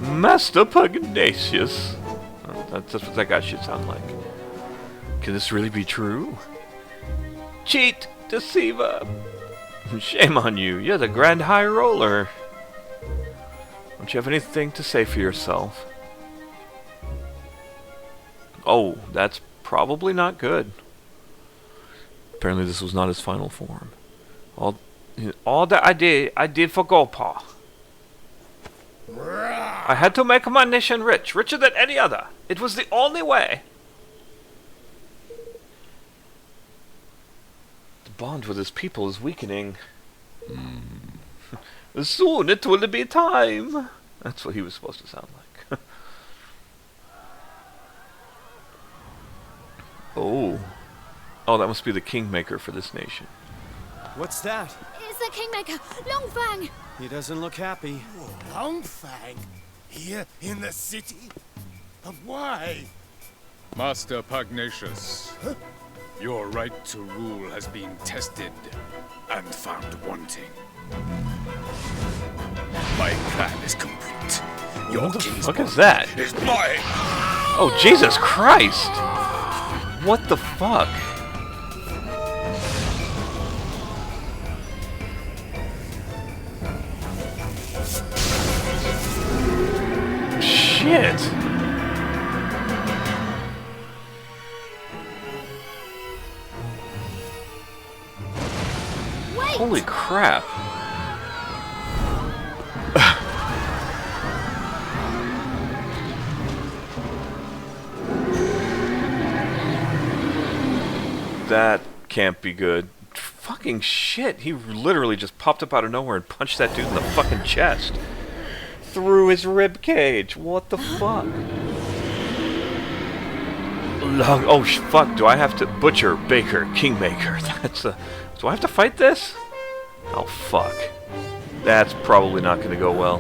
Master Pugnacious? Oh, that's what that guy should sound like. Can this really be true? Cheat! Deceiver! Shame on you, you're the Grand High Roller. Don't you have anything to say for yourself? Oh, that's probably not good. Apparently this was not his final form. All that I did for Golpa. I had to make my nation rich, richer than any other. It was the only way. The bond with his people is weakening. Soon it will be time. That's what he was supposed to sound like. Oh. Oh, that must be the kingmaker for this nation. What's that? It's the Kingmaker, Longfang. He doesn't look happy. Longfang? Here in the city? But why? Master Pugnacious, your right to rule has been tested and found wanting. My plan is complete. Your What the king's fuck is that? is mine. Oh, Jesus Christ! What the fuck? Shit! Wait! Holy crap. That can't be good. Fucking shit. He literally just popped up out of nowhere and punched that dude in the fucking chest. Through his rib cage. What the fuck? Oh, fuck. Do I have to... Butcher, Baker, Kingmaker. That's a... Do I have to fight this? Oh, fuck. That's probably not going to go well.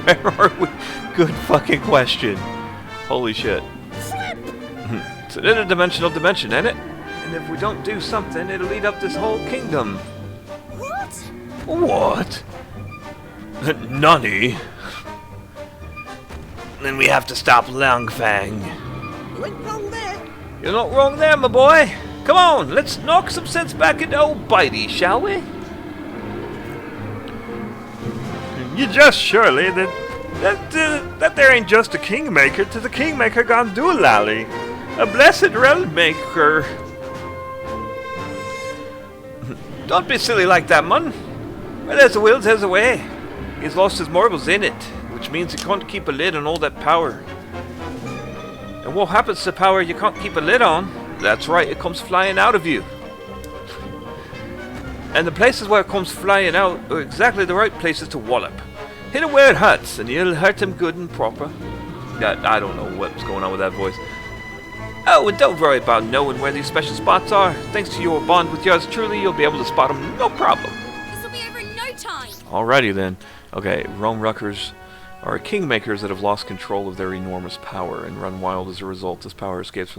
Where are we? Good fucking question. Holy shit. It's an interdimensional dimension, ain't it? And if we don't do something, it'll eat up this whole kingdom. What? What? Nani? Then we have to stop Langfang. You ain't wrong there. You're not wrong there, my boy. Come on, let's knock some sense back into old Bitey, shall we? You just surely that there ain't just a kingmaker, 'tis a kingmaker gone doolally. A blessed realm maker. Don't be silly like that, man. Where there's a will, there's a way. He's lost his marbles in it, which means he can't keep a lid on all that power. And what happens to power you can't keep a lid on? That's right, it comes flying out of you. And the places where it comes flying out are exactly the right places to wallop. Hit him where it hurts, and you'll hurt him good and proper. I don't know what's going on with that voice. Oh, and don't worry about knowing where these special spots are. Thanks to your bond with yours truly, you'll be able to spot them, no problem. This'll be over in no time. Alrighty then. Okay, Rome Ruckers are kingmakers that have lost control of their enormous power and run wild as a result. This power escapes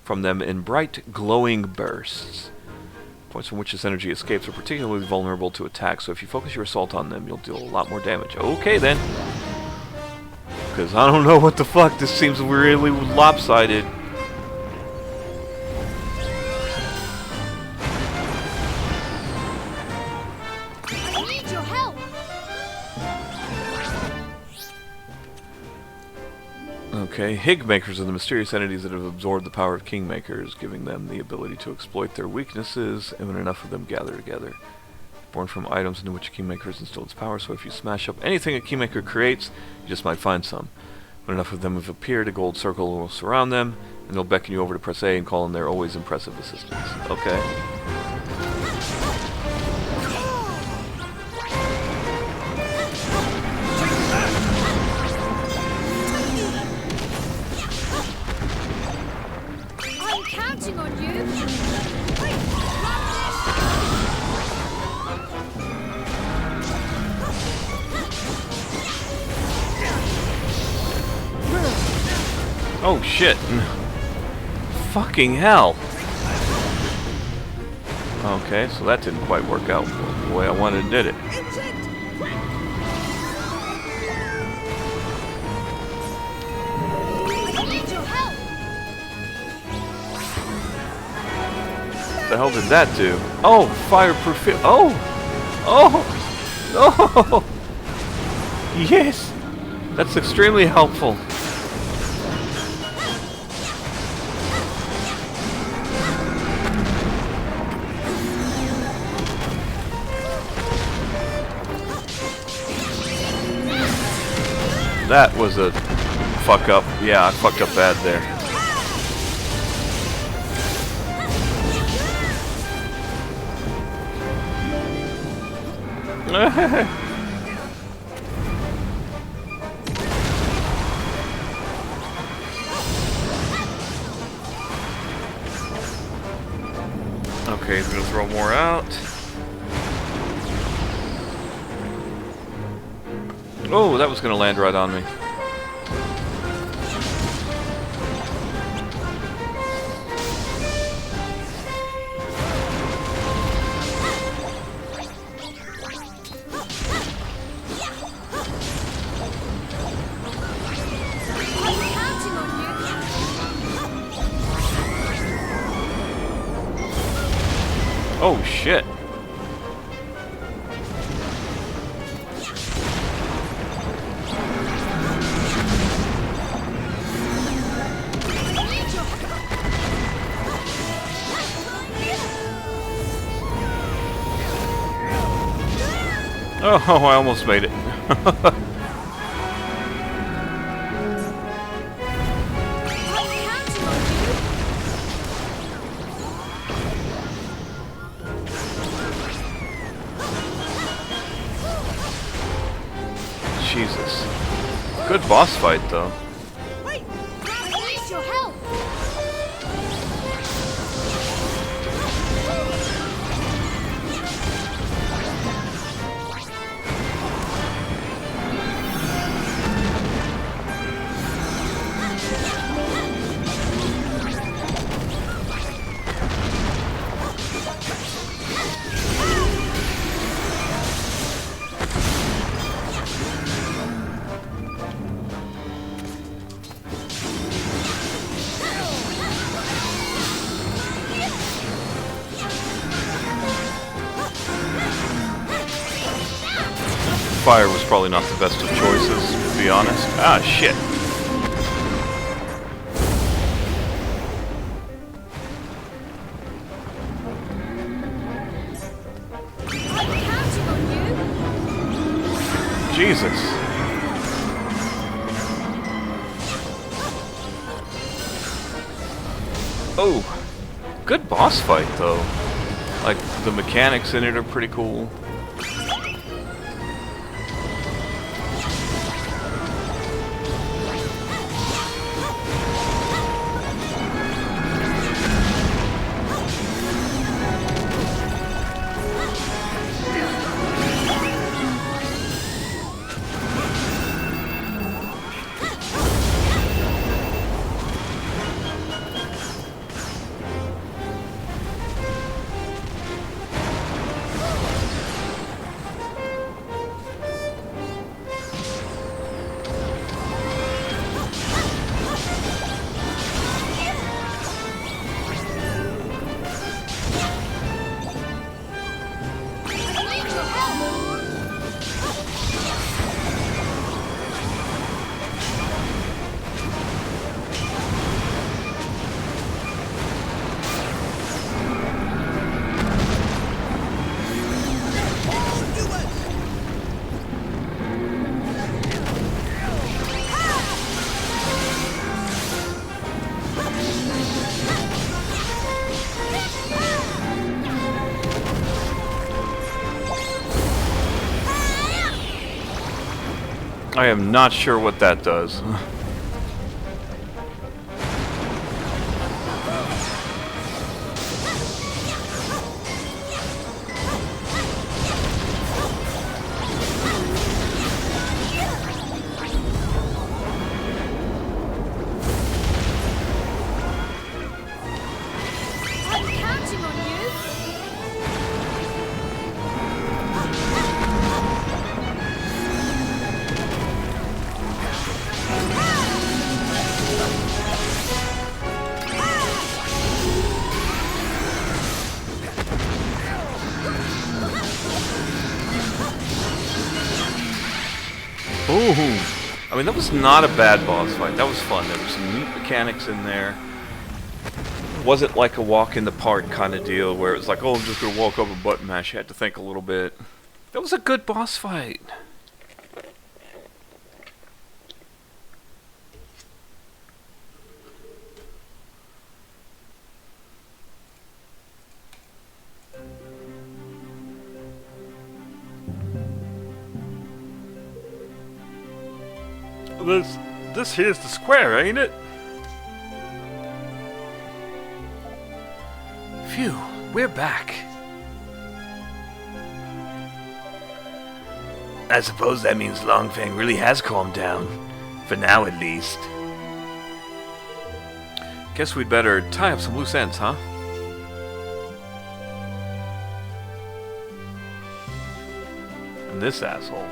from them in bright, glowing bursts. Points from which this energy escapes are particularly vulnerable to attack, so if you focus your assault on them, you'll deal a lot more damage. Okay then. Because I don't know what the fuck, this seems really lopsided. I need your help. Okay, Higmakers are the mysterious entities that have absorbed the power of Kingmakers, giving them the ability to exploit their weaknesses, and when enough of them gather together. Born from items into which a Kingmaker has instilled its power, so if you smash up anything a Kingmaker creates, you just might find some. When enough of them have appeared, a gold circle will surround them, and they'll beckon you over to press A and call in their always impressive assistance. Okay. I'm counting on you. Oh shit. Fucking hell. Okay, so that didn't quite work out the way I wanted, did it? I need your help. What the hell did that do? Oh, fireproof. Oh! Oh! Oh! Yes! That's extremely helpful. That was a fuck up. Yeah, I fucked up bad there. Okay, he's gonna throw more out. Oh, that was gonna land right on me. I'm counting on you. Oh shit. Oh, I almost made it. Jesus. Good boss fight, though. I need your help. fire was probably not the best of choices, to be honest. Ah, shit. I'm counting on you. Jesus. Oh, good boss fight though. Like, the mechanics in it are pretty cool. I am not sure what that does. I'm counting on you. Ooh. I mean, that was not a bad boss fight. That was fun. There were some neat mechanics in there. It wasn't like a walk in the park kind of deal where it was like, oh, I'm just going to walk up and button mash. You had to think a little bit. That was a good boss fight. This here's the square, ain't it? Phew, we're back. I suppose that means Longfang really has calmed down. For now, at least. Guess we'd better tie up some loose ends, huh? And this asshole.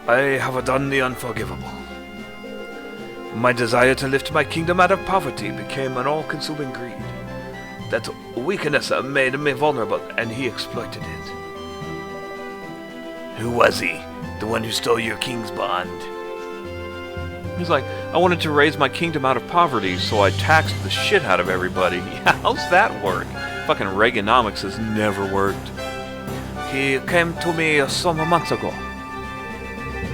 I have done the unforgivable. My desire to lift my kingdom out of poverty became an all-consuming greed. That weakness made me vulnerable, and he exploited it. Who was he? The one who stole your king's bond? He's like, I wanted to raise my kingdom out of poverty, so I taxed the shit out of everybody. Yeah, how's that work? Fucking Reaganomics has never worked. He came to me some months ago.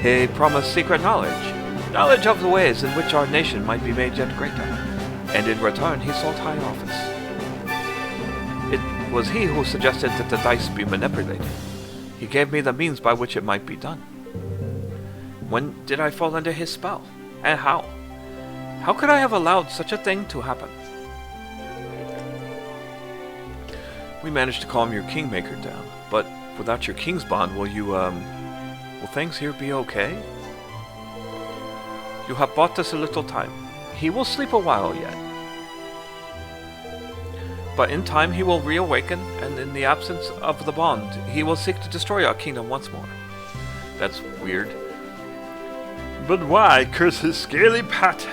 He promised secret knowledge of the ways in which our nation might be made yet greater, and in return he sought high office. It was he who suggested that the dice be manipulated. He gave me the means by which it might be done. When did I fall under his spell? And how? How could I have allowed such a thing to happen? We managed to calm your kingmaker down, but without your king's bond, will you, will things here be okay? You have bought us a little time. He will sleep a while yet. But in time he will reawaken, and in the absence of the bond, he will seek to destroy our kingdom once more. That's weird. But why curse his scaly pate?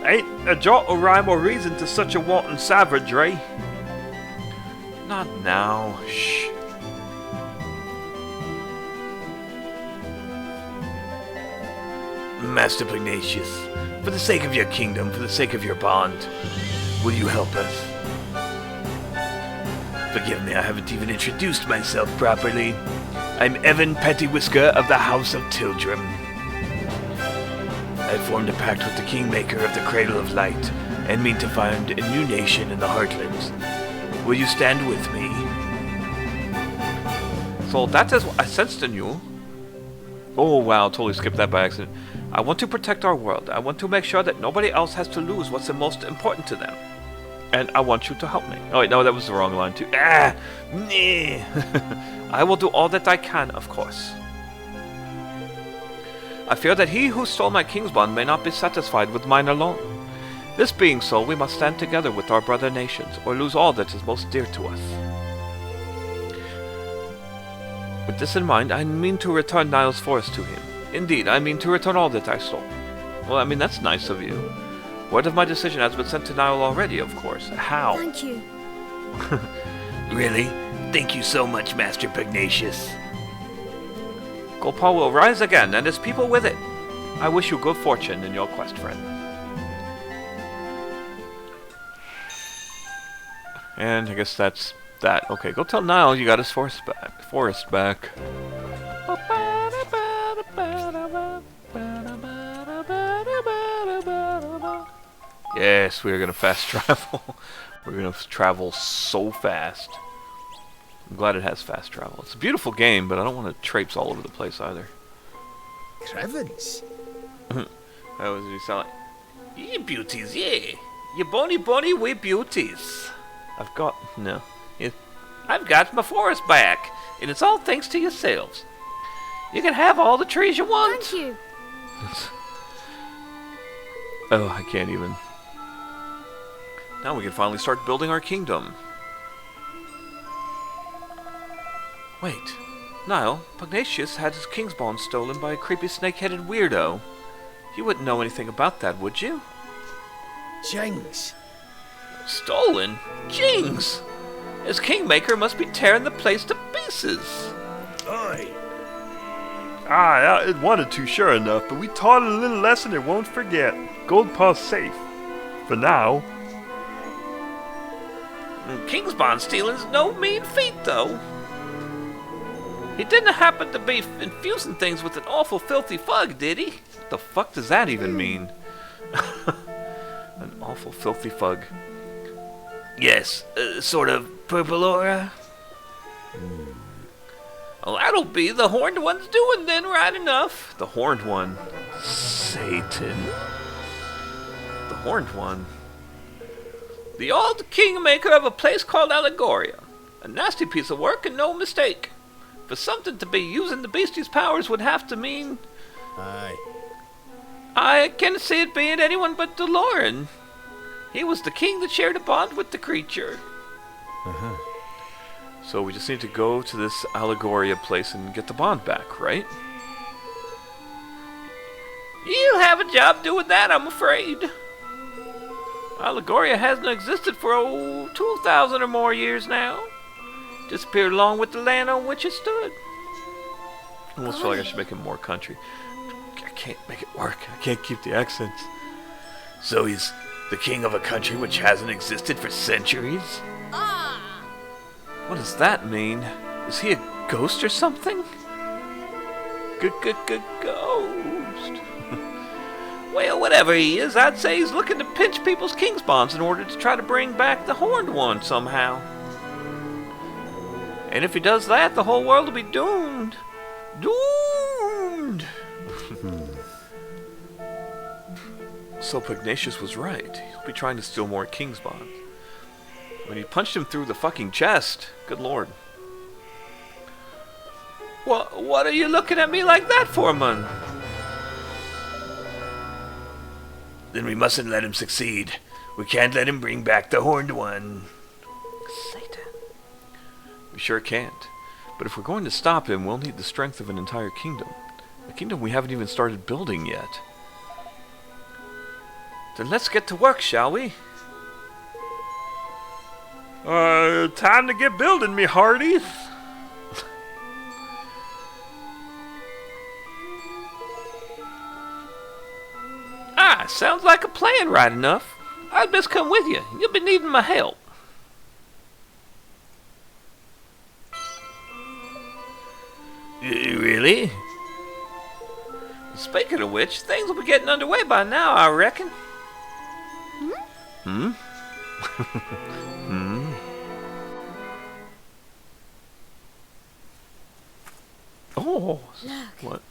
Ain't a jot or rhyme or reason to such a wanton savagery. Not now. Shh. Master Pugnacious, for the sake of your kingdom, for the sake of your bond, will you help us? Forgive me, I haven't even introduced myself properly. I'm Evan Pettywhisker of the House of Tildrum. I formed a pact with the Kingmaker of the Cradle of Light, and mean to found a new nation in the Heartlands. Will you stand with me? So that is what I sensed in you. Oh wow, totally skipped that by accident. I want to protect our world. I want to make sure that nobody else has to lose what's the most important to them. And I want you to help me. Oh wait, no, that was the wrong line too. Ah! Nah. I will do all that I can, of course. I fear that he who stole my king's bond may not be satisfied with mine alone. This being so, we must stand together with our brother nations, or lose all that is most dear to us. With this in mind, I mean to return Niall's forest to him. Indeed, I mean to return all that I stole. Well, I mean, that's nice of you. Word of my decision has been sent to Niall already, of course. How? Thank you. Really? Thank you so much, Master Pugnacious. Golpal will rise again, and his people with it. I wish you good fortune in your quest, friend. And I guess that's that. Okay, go tell Niall you got his forest back. Yes, we are gonna fast travel. We're gonna travel so fast. I'm glad it has fast travel. It's a beautiful game, but I don't want to traipse all over the place either. Crevens. That was what you sound like. Ye beauties, yeah. Ye bonny wee beauties. I've got no. I've got my forest back, and it's all thanks to yourselves. You can have all the trees you want. Thank you. Oh, I can't even. Now we can finally start building our kingdom. Wait, Niall, Pugnacious had his king's bond stolen by a creepy snake-headed weirdo. You wouldn't know anything about that, would you? James. Stolen? Jings! His kingmaker must be tearing the place to pieces. Aye. It wanted to, sure enough, but we taught it a little lesson it won't forget. Goldpaw's safe. For now. King's bond stealing's no mean feat, though. He didn't happen to be infusing things with an awful filthy fug, did he? What the fuck does that even mean? An awful filthy fug. Yes, sort of purple aura. Well, that'll be the horned one's doing then, right enough. The horned one. Satan. The horned one. The old kingmaker of a place called Allegoria. A nasty piece of work and no mistake. For something to be using the beastie's powers would have to mean... Aye. I can't see it being anyone but DeLorean. He was the king that shared a bond with the creature. So we just need to go to this Allegoria place and get the bond back, right? You'll have a job doing that, I'm afraid. Allegoria hasn't existed for 2,000 or more years now. Disappeared along with the land on which it stood. I almost feel like I should make it more country. I can't make it work. I can't keep the accents. So he's the king of a country which hasn't existed for centuries? What does that mean? Is he a ghost or something? Ghost. Well, whatever he is, I'd say he's looking to pinch people's king's bonds in order to try to bring back the horned one somehow. And if he does that, the whole world will be doomed. Doomed! So Pugnacious was right. He'll be trying to steal more king's bonds. When he punched him through the fucking chest. Good lord. What are you looking at me like that for, man? Then we mustn't let him succeed. We can't let him bring back the horned one. Satan. We sure can't. But if we're going to stop him, we'll need the strength of an entire kingdom. A kingdom we haven't even started building yet. Then let's get to work, shall we? Time to get building, me hearties. Ah, sounds like a plan, right enough. I'd best come with you. You'll be needing my help. Really? Speaking of which, things will be getting underway by now, I reckon. Hmm? Oh, What?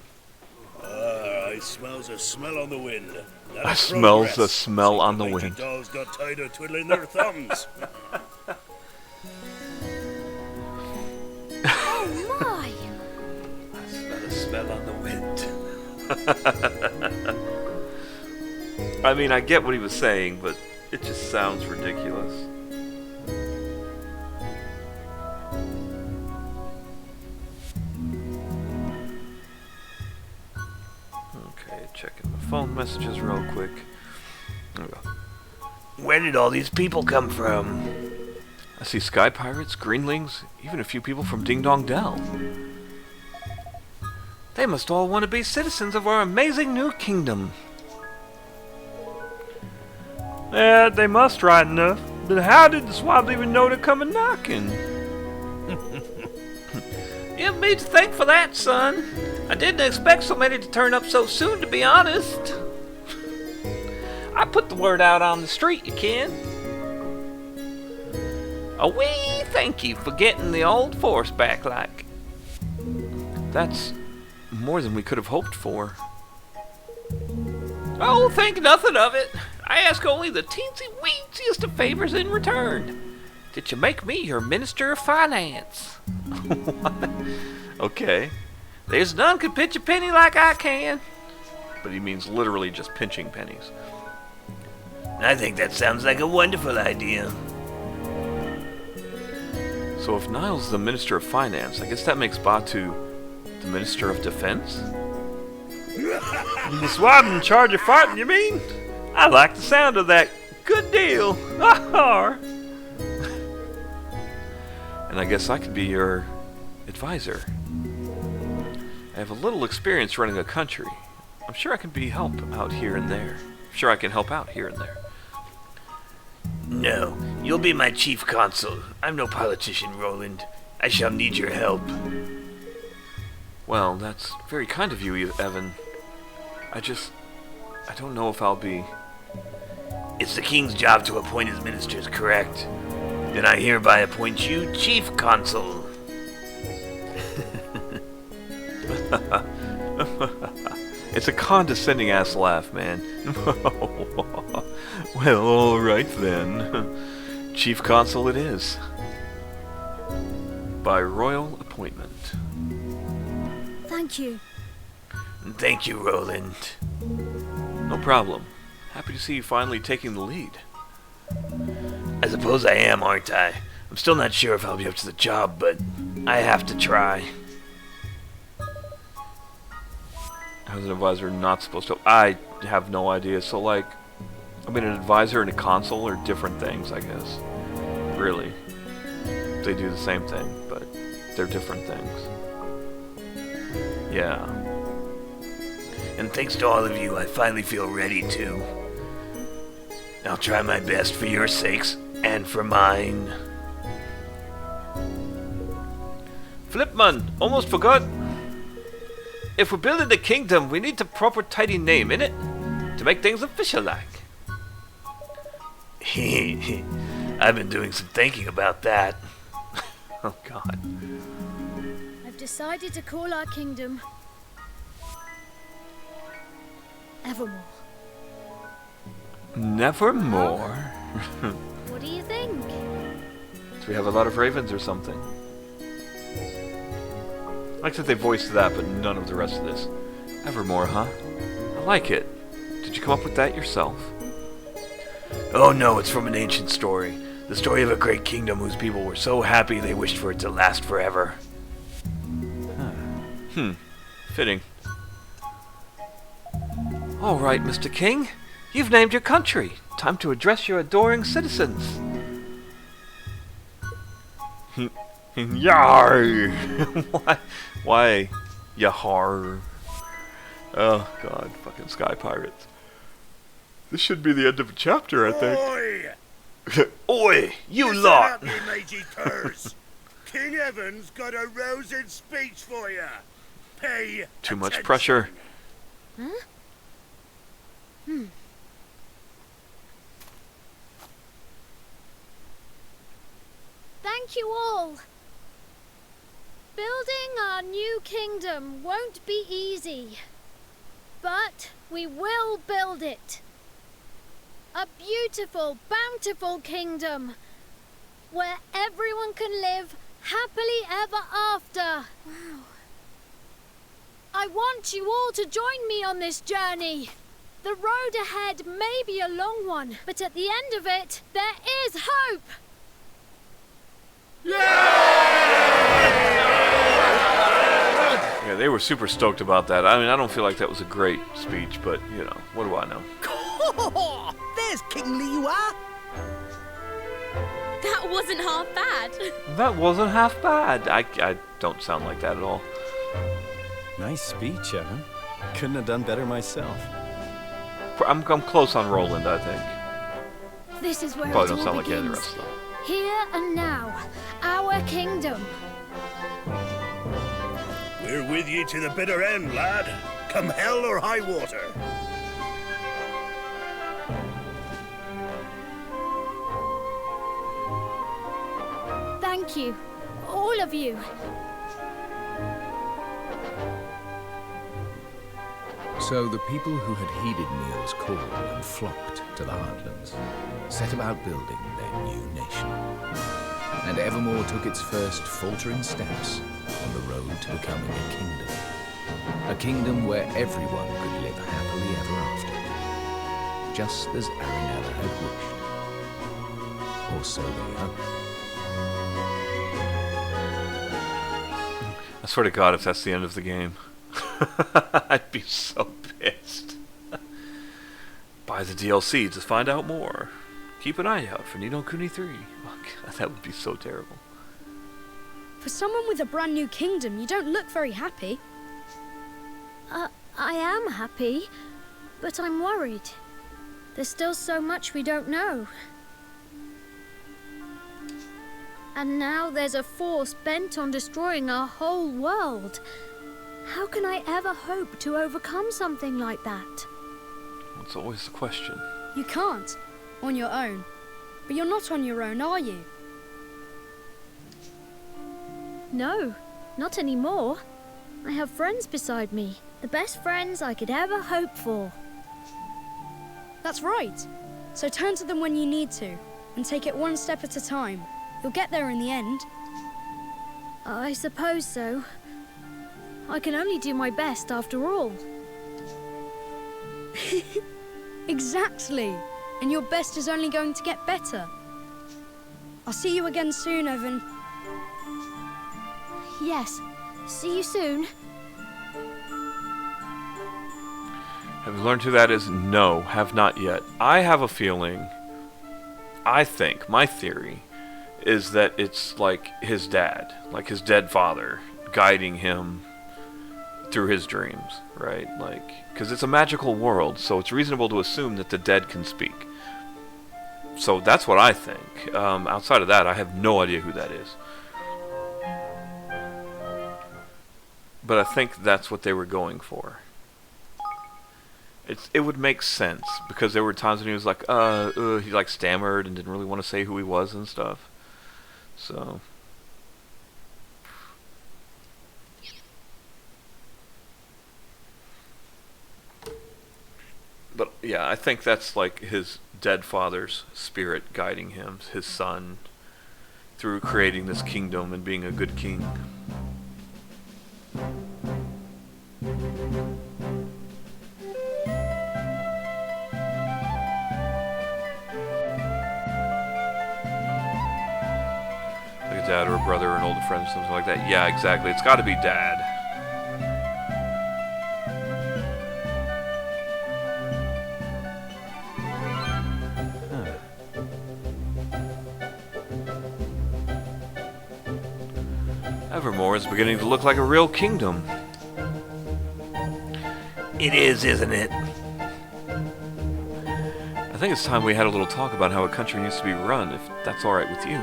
I smells a smell on the wind. That I is smells progress. a smell on the Mangy wind. dogs got tired of twiddling their thumbs. My. I smell a smell on the wind. I mean, I get what he was saying, but it just sounds ridiculous. Okay, checking my phone messages real quick. There we go. Where did all these people come from? I see sky pirates, greenlings, even a few people from Ding Dong Dell. they must all want to be citizens of our amazing new kingdom. Yeah, they must, right enough. But how did the swabs even know to come a knocking? You have me to thank for that, son. I didn't expect so many to turn up so soon, to be honest. I put the word out on the street, you can. A wee thank you for getting the old force back, like. That's more than we could have hoped for. Oh, think nothing of it. I ask only the teensy-weetsiest of favors in return. Did you make me your Minister of Finance? Okay, There's none could pitch a penny like I can. but he means literally just pinching pennies. I think that sounds like a wonderful idea. So if Niall's the Minister of Finance, I guess that makes Batu the Minister of Defense? The swab in charge of fighting, you mean? I like the sound of that. Good deal. And I guess I could be your advisor. I have a little experience running a country. I'm sure I can be help out here and there. I'm sure I can help out here and there. No, you'll be my chief consul. I'm no politician, Roland. I shall need your help. Well, that's very kind of you, Evan. I don't know if I'll be... It's the king's job to appoint his ministers, correct? Then I hereby appoint you chief consul. It's a condescending ass laugh, man. Well, alright then. Chief Consul it is. By royal appointment. Thank you. Thank you, Roland. No problem. Happy to see you finally taking the lead. I suppose I am, aren't I? I'm still not sure if I'll be up to the job, but I have to try. How's an advisor not supposed to... I have no idea. So, like, I mean, an advisor and a consul are different things, I guess. Really. They do the same thing, but they're different things. Yeah. And thanks to all of you, I finally feel ready to. I'll try my best for your sakes and for mine. Flipman, almost forgot. If we're building a kingdom, we need a proper tidy name, innit? To make things official-like. I've been doing some thinking about that. Oh, God. I've decided to call our kingdom Evermore. Nevermore. What do you think? Do we have a lot of ravens or something? I like that they voiced that, but none of the rest of this. Evermore, huh? I like it. Did you come up with that yourself? Oh no, it's from an ancient story. The story of a great kingdom whose people were so happy they wished for it to last forever. Fitting. All right, Mr. King. You've named your country. Time to address your adoring citizens. Yar! Why? Yahar. Oh god, fucking sky pirates. This should be the end of a chapter, I think. Oi! Oi, you Listen lot! up, you mangy curs. King Evan's got a rousing speech for you. Pay Too much attention. pressure. Huh? Thank you all. Building our new kingdom won't be easy, but we will build it. A beautiful, bountiful kingdom where everyone can live happily ever after. Wow. I want you all to join me on this journey. The road ahead may be a long one, but at the end of it, there is hope. Yeah, they were super stoked about that. I mean, I don't feel like that was a great speech, but, you know, what do I know? There's King Liwa. That wasn't half bad. That wasn't half bad. I don't sound like that at all. Nice speech, Evan. Couldn't have done better myself. I'm close on Roland, I think. This is where Probably it don't all sound like any of the begins. rest of them. Here and now, our kingdom. We're with you to the bitter end, lad. Come hell or high water. Thank you, all of you. So the people who had heeded Neil's call and flocked to the Heartlands set about building their new nation. And Evermore took its first faltering steps on the road to becoming a kingdom. A kingdom where everyone could live happily ever after. Just as Arinella had wished. Or so they hoped. I swear to God, if that's the end of the game, I'd be so pissed. Buy the DLC to find out more. Keep an eye out for Ni no Kuni 3. Oh, God, that would be so terrible. For someone with a brand new kingdom, you don't look very happy. I am happy, but I'm worried. There's still so much we don't know. And now there's a force bent on destroying our whole world. How can I ever hope to overcome something like that? That's always the question. You can't, on your own. But you're not on your own, are you? No, not anymore. I have friends beside me. The best friends I could ever hope for. That's right. So turn to them when you need to, and take it one step at a time. You'll get there in the end. I suppose so. I can only do my best after all. Exactly. And your best is only going to get better. I'll see you again soon, Evan. Yes. See you soon. Have you learned who that is? No, have not yet. I have a feeling, I think, my theory, is that it's like his dad, like his dead father, guiding him through his dreams, right? Like, because it's a magical world, so it's reasonable to assume that the dead can speak. So that's what I think. Outside of that, I have no idea who that is. But I think that's what they were going for. It would make sense, because there were times when he was like, he like stammered and didn't really want to say who he was and stuff. So. But yeah, I think that's like his dead father's spirit guiding him, his son, through creating this kingdom and being a good king. Like a dad or a brother or an older friend or something like that. Yeah, exactly. It's got to be dad. Evermore is beginning to look like a real kingdom. It is, isn't it? I think it's time we had a little talk about how a country needs to be run, if that's alright with you.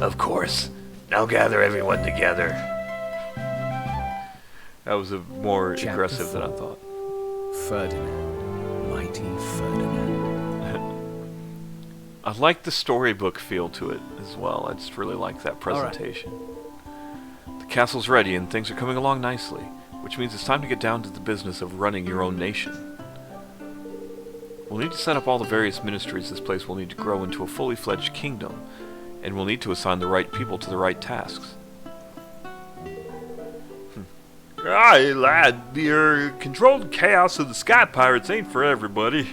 Of course. Now gather everyone together. That was more Chapter aggressive than I 4. thought. Ferdinand. Mighty Ferdinand. I like the storybook feel to it as well. I just really like that presentation. The castle's ready and things are coming along nicely, which means it's time to get down to the business of running your own nation. We'll need to set up all the various ministries this place will need to grow into a fully fledged kingdom, and we'll need to assign the right people to the right tasks. Aye, lad, your controlled chaos of the Sky Pirates ain't for everybody.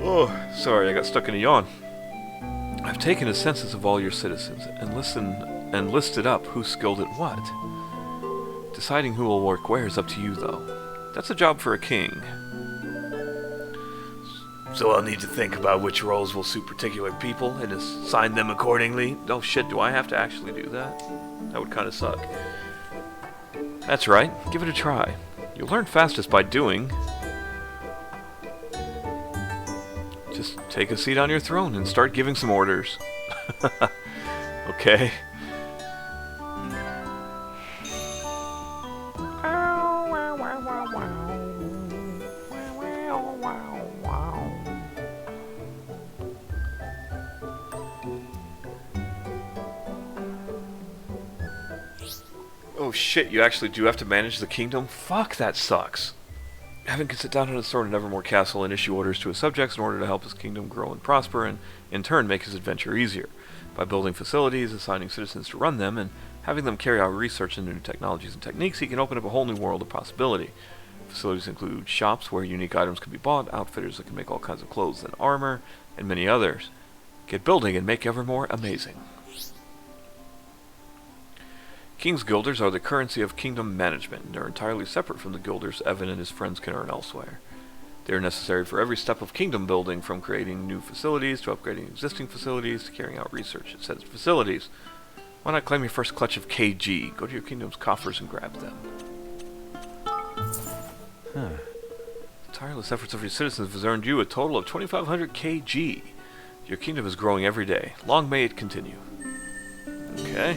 Oh, sorry, I got stuck in a yawn. I've taken a census of all your citizens and listed up who's skilled at what. Deciding who will work where is up to you, though. That's a job for a king. So I'll need to think about which roles will suit particular people and assign them accordingly. Oh shit, do I have to actually do that? That would kind of suck. That's right, give it a try. You'll learn fastest by doing. Just take a seat on your throne and start giving some orders. Okay. Oh shit, you actually do have to manage the kingdom? Fuck, that sucks. Heaven can sit down on his throne in Evermore Castle and issue orders to his subjects in order to help his kingdom grow and prosper, and in turn make his adventure easier. By building facilities, assigning citizens to run them, and having them carry out research into new technologies and techniques, he can open up a whole new world of possibility. Facilities include shops where unique items can be bought, outfitters that can make all kinds of clothes and armor, and many others. Get building and make Evermore amazing. King's Guilders are the currency of kingdom management, and are entirely separate from the guilders Evan and his friends can earn elsewhere. They are necessary for every step of kingdom building, from creating new facilities to upgrading existing facilities to carrying out research. It says facilities. Why not claim your first clutch of KG? Go to your kingdom's coffers and grab them. The tireless efforts of your citizens has earned you a total of 2,500 KG. Your kingdom is growing every day. Long may it continue. Okay.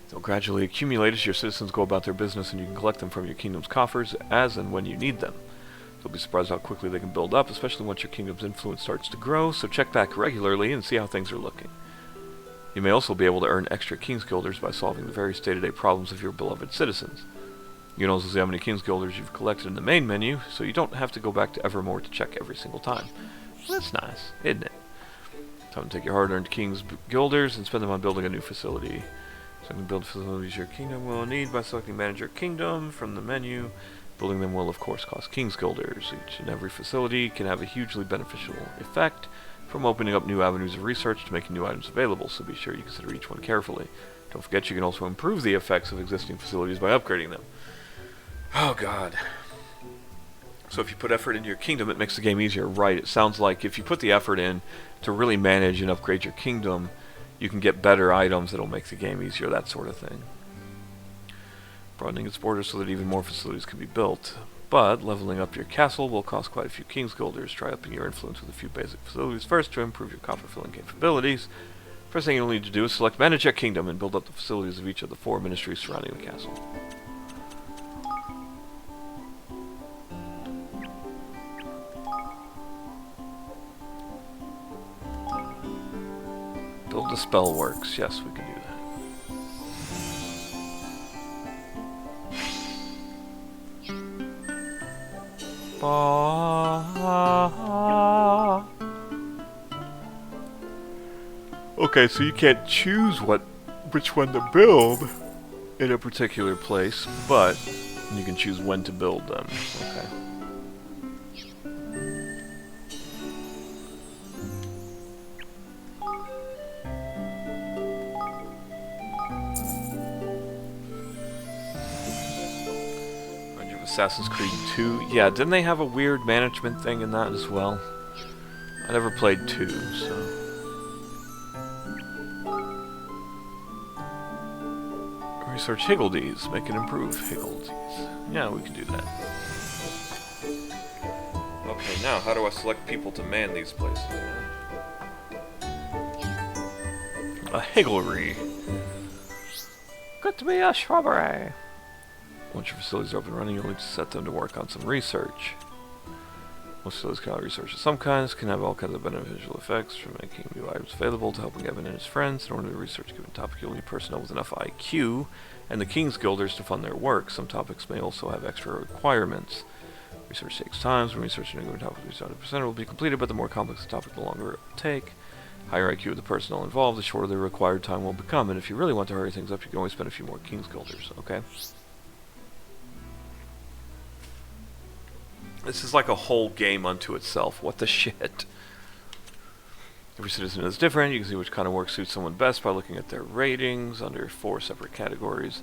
They'll gradually accumulate as your citizens go about their business, and you can collect them from your kingdom's coffers as and when you need them. You'll be surprised how quickly they can build up, especially once your kingdom's influence starts to grow, so check back regularly and see how things are looking. You may also be able to earn extra King's Guilders by solving the various day-to-day problems of your beloved citizens. You can also see how many King's Guilders you've collected in the main menu, so you don't have to go back to Evermore to check every single time. That's nice, isn't it? Time to take your hard-earned King's Guilders and spend them on building a new facility. So you can build facilities your kingdom will need by selecting Manage Your Kingdom from the menu. Building them will, of course, cost King's Guilders. Each and every facility can have a hugely beneficial effect, from opening up new avenues of research to making new items available, so be sure you consider each one carefully. Don't forget you can also improve the effects of existing facilities by upgrading them. Oh god. So if you put effort into your kingdom, it makes the game easier. Right, it sounds like if you put the effort in to really manage and upgrade your kingdom, you can get better items that'll make the game easier, that sort of thing. Broadening its borders so that even more facilities can be built. But leveling up your castle will cost quite a few King's Guilders. Try upping your influence with a few basic facilities first to improve your copper filling capabilities. First thing you'll need to do is select Manage Your Kingdom and build up the facilities of each of the 4 ministries surrounding the castle. Build the spell works. Yes, we can do that. Okay, so you can't choose which one to build in a particular place, but you can choose when to build them. Okay. Assassin's Creed 2. Yeah, didn't they have a weird management thing in that as well? I never played 2, so... Research Higgledies. Make and improve Higgledies. Yeah, we can do that. Okay, now how do I select people to man these places? A higglery. Good to be a shrubbery. Once your facilities are up and running, you'll need to set them to work on some research. Most facilities can have research of some kinds, can have all kinds of beneficial effects, from making new items available to helping Evan and his friends. In order to research a given topic, you'll need personnel with enough IQ and the King's Guilders to fund their work. Some topics may also have extra requirements. Research takes time. When researching a given topic, 100% will be completed, but the more complex the topic, the longer it will take. Higher IQ of the personnel involved, the shorter the required time will become. And if you really want to hurry things up, you can always spend a few more King's Guilders, okay? This is like a whole game unto itself. What the shit? Every citizen is different. You can see which kind of work suits someone best by looking at their ratings under 4 separate categories.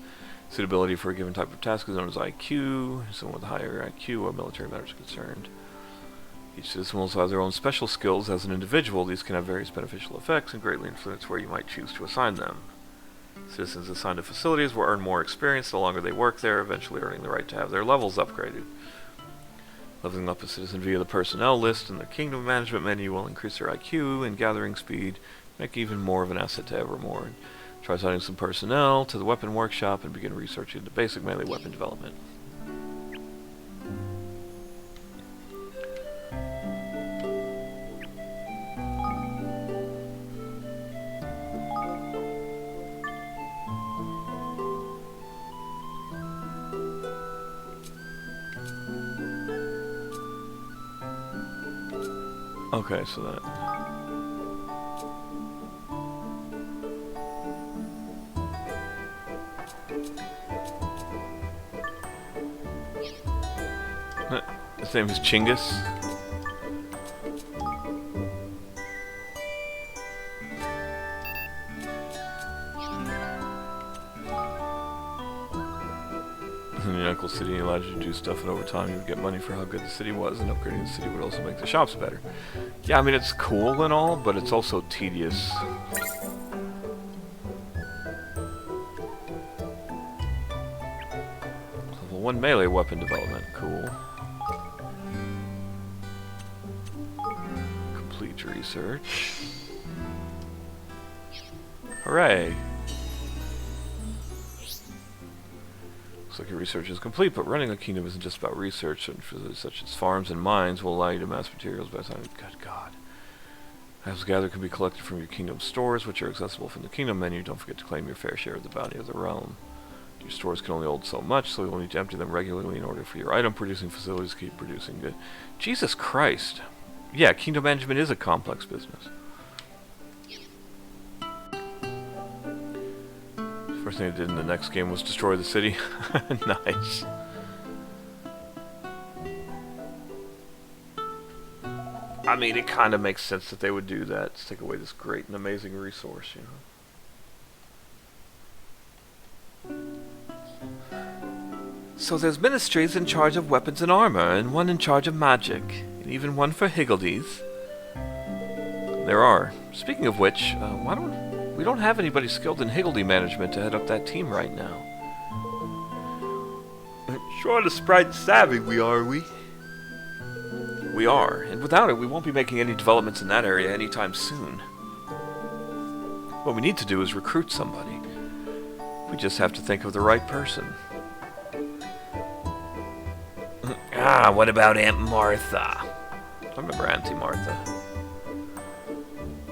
Suitability for a given type of task is known as IQ. Someone with a higher IQ where military matters are concerned. Each citizen will also have their own special skills as an individual. These can have various beneficial effects and greatly influence where you might choose to assign them. Citizens assigned to facilities will earn more experience the longer they work there, eventually earning the right to have their levels upgraded. Leveling up a citizen via the personnel list in the kingdom management menu will increase their IQ and gathering speed, make even more of an asset to Evermore. Try assigning some personnel to the weapon workshop and begin researching the basic melee weapon development. Okay, so that... His name is Chinggis. In the Uncle City allowed you to do stuff, and over time you would get money for how good the city was, and upgrading the city would also make the shops better. Yeah, I mean, it's cool and all, but it's also tedious. Level 1 melee weapon development, cool. Complete research. Hooray! Looks like your research is complete, but running a kingdom isn't just about research, and facilities such as farms and mines will allow you to mass materials by the time. Good God. Items gathered can be collected from your kingdom stores, which are accessible from the kingdom menu. Don't forget to claim your fair share of the bounty of the realm. Your stores can only hold so much, so you'll need to empty them regularly in order for your item producing facilities to keep producing good. Jesus Christ. Yeah, kingdom management is a complex business. First thing I did in the next game was destroy the city. Nice. I mean, it kind of makes sense that they would do that. To take away this great and amazing resource, you know. So there's ministries in charge of weapons and armor, and one in charge of magic, and even one for Higgledies. There are. Speaking of which, we don't have anybody skilled in Higgledy management to head up that team right now. Sure the sprite savvy we are, we? We are, and without it we won't be making any developments in that area anytime soon. What we need to do is recruit somebody. We just have to think of the right person. What about Aunt Martha? I remember Auntie Martha.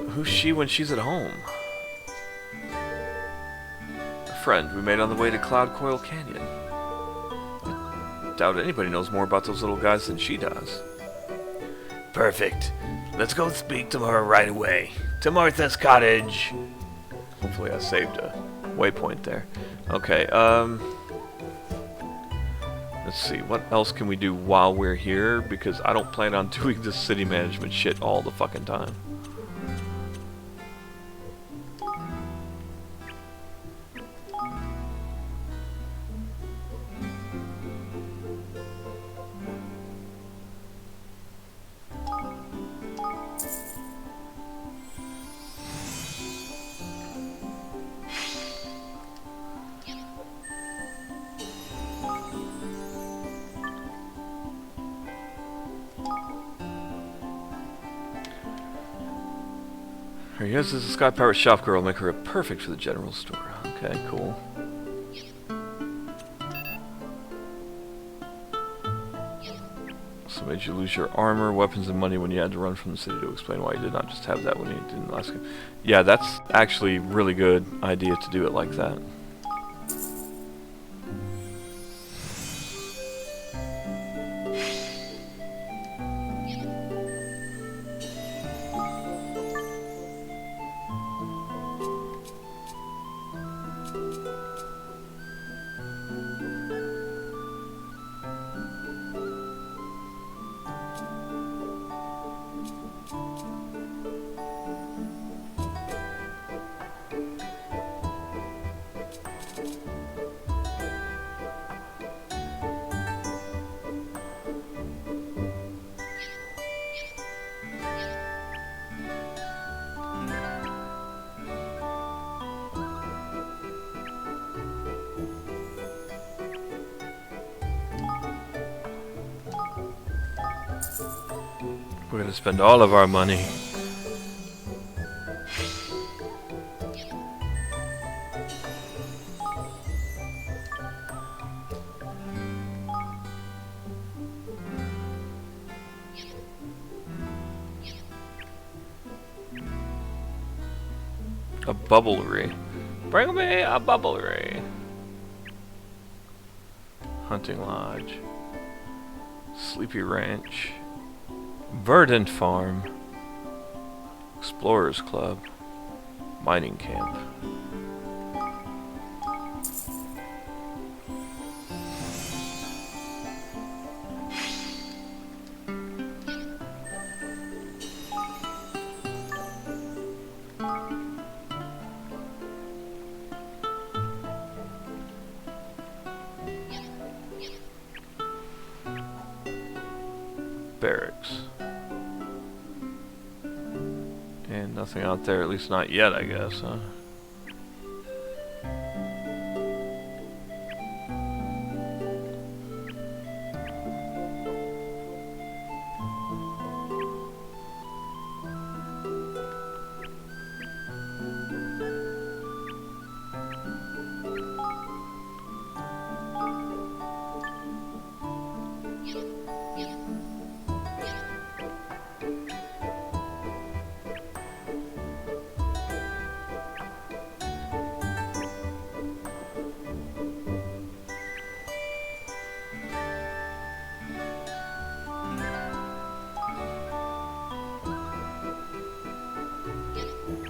Who's she when she's at home? A friend we made on the way to Cloud Coil Canyon. I doubt anybody knows more about those little guys than she does. Perfect. Let's go speak to her right away. To Martha's cottage. Hopefully I saved a waypoint there. Okay, let's see, what else can we do while we're here? Because I don't plan on doing this city management shit all the fucking time. Here, yes, this is a Sky Pirate shop girl. Make her perfect for the general store. Okay, cool. So made you lose your armor, weapons, and money when you had to run from the city to explain why you did not just have that when you didn't last game. Yeah, that's actually a really good idea to do it like that. We're gonna spend all of our money. A bubblery. Bring me a bubblery. Hunting Lodge. Sleepy Ranch. Verdant Farm. Explorers Club. Mining Camp. Barracks. And nothing out there, at least not yet, I guess, huh?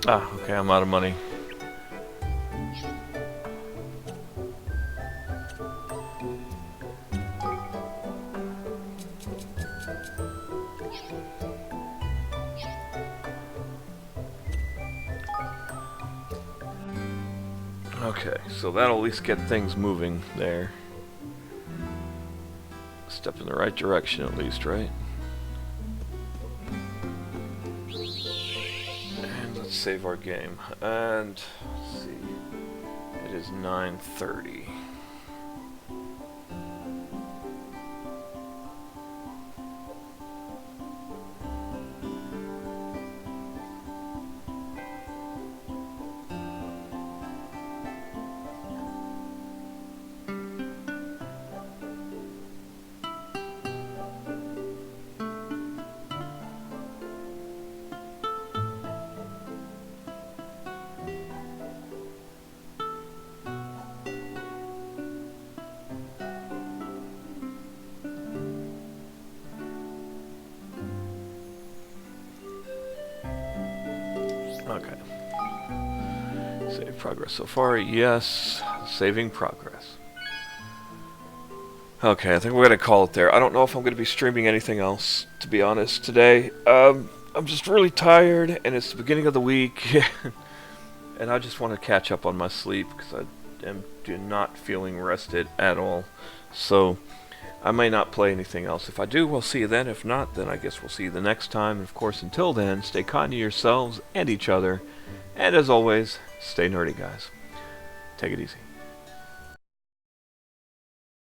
Ah, okay, I'm out of money. Okay, so that'll at least get things moving there. Step in the right direction at least, right? Save our game, and let's see, it is 9:30. Okay. Save progress so far. Yes. Saving progress. Okay, I think we're going to call it there. I don't know if I'm going to be streaming anything else, to be honest, today. I'm just really tired, and it's the beginning of the week. And I just want to catch up on my sleep, because I am not feeling rested at all. So I may not play anything else. If I do, we'll see you then. If not, then I guess we'll see you the next time. And of course, until then, stay kind to yourselves and each other. And as always, stay nerdy, guys. Take it easy.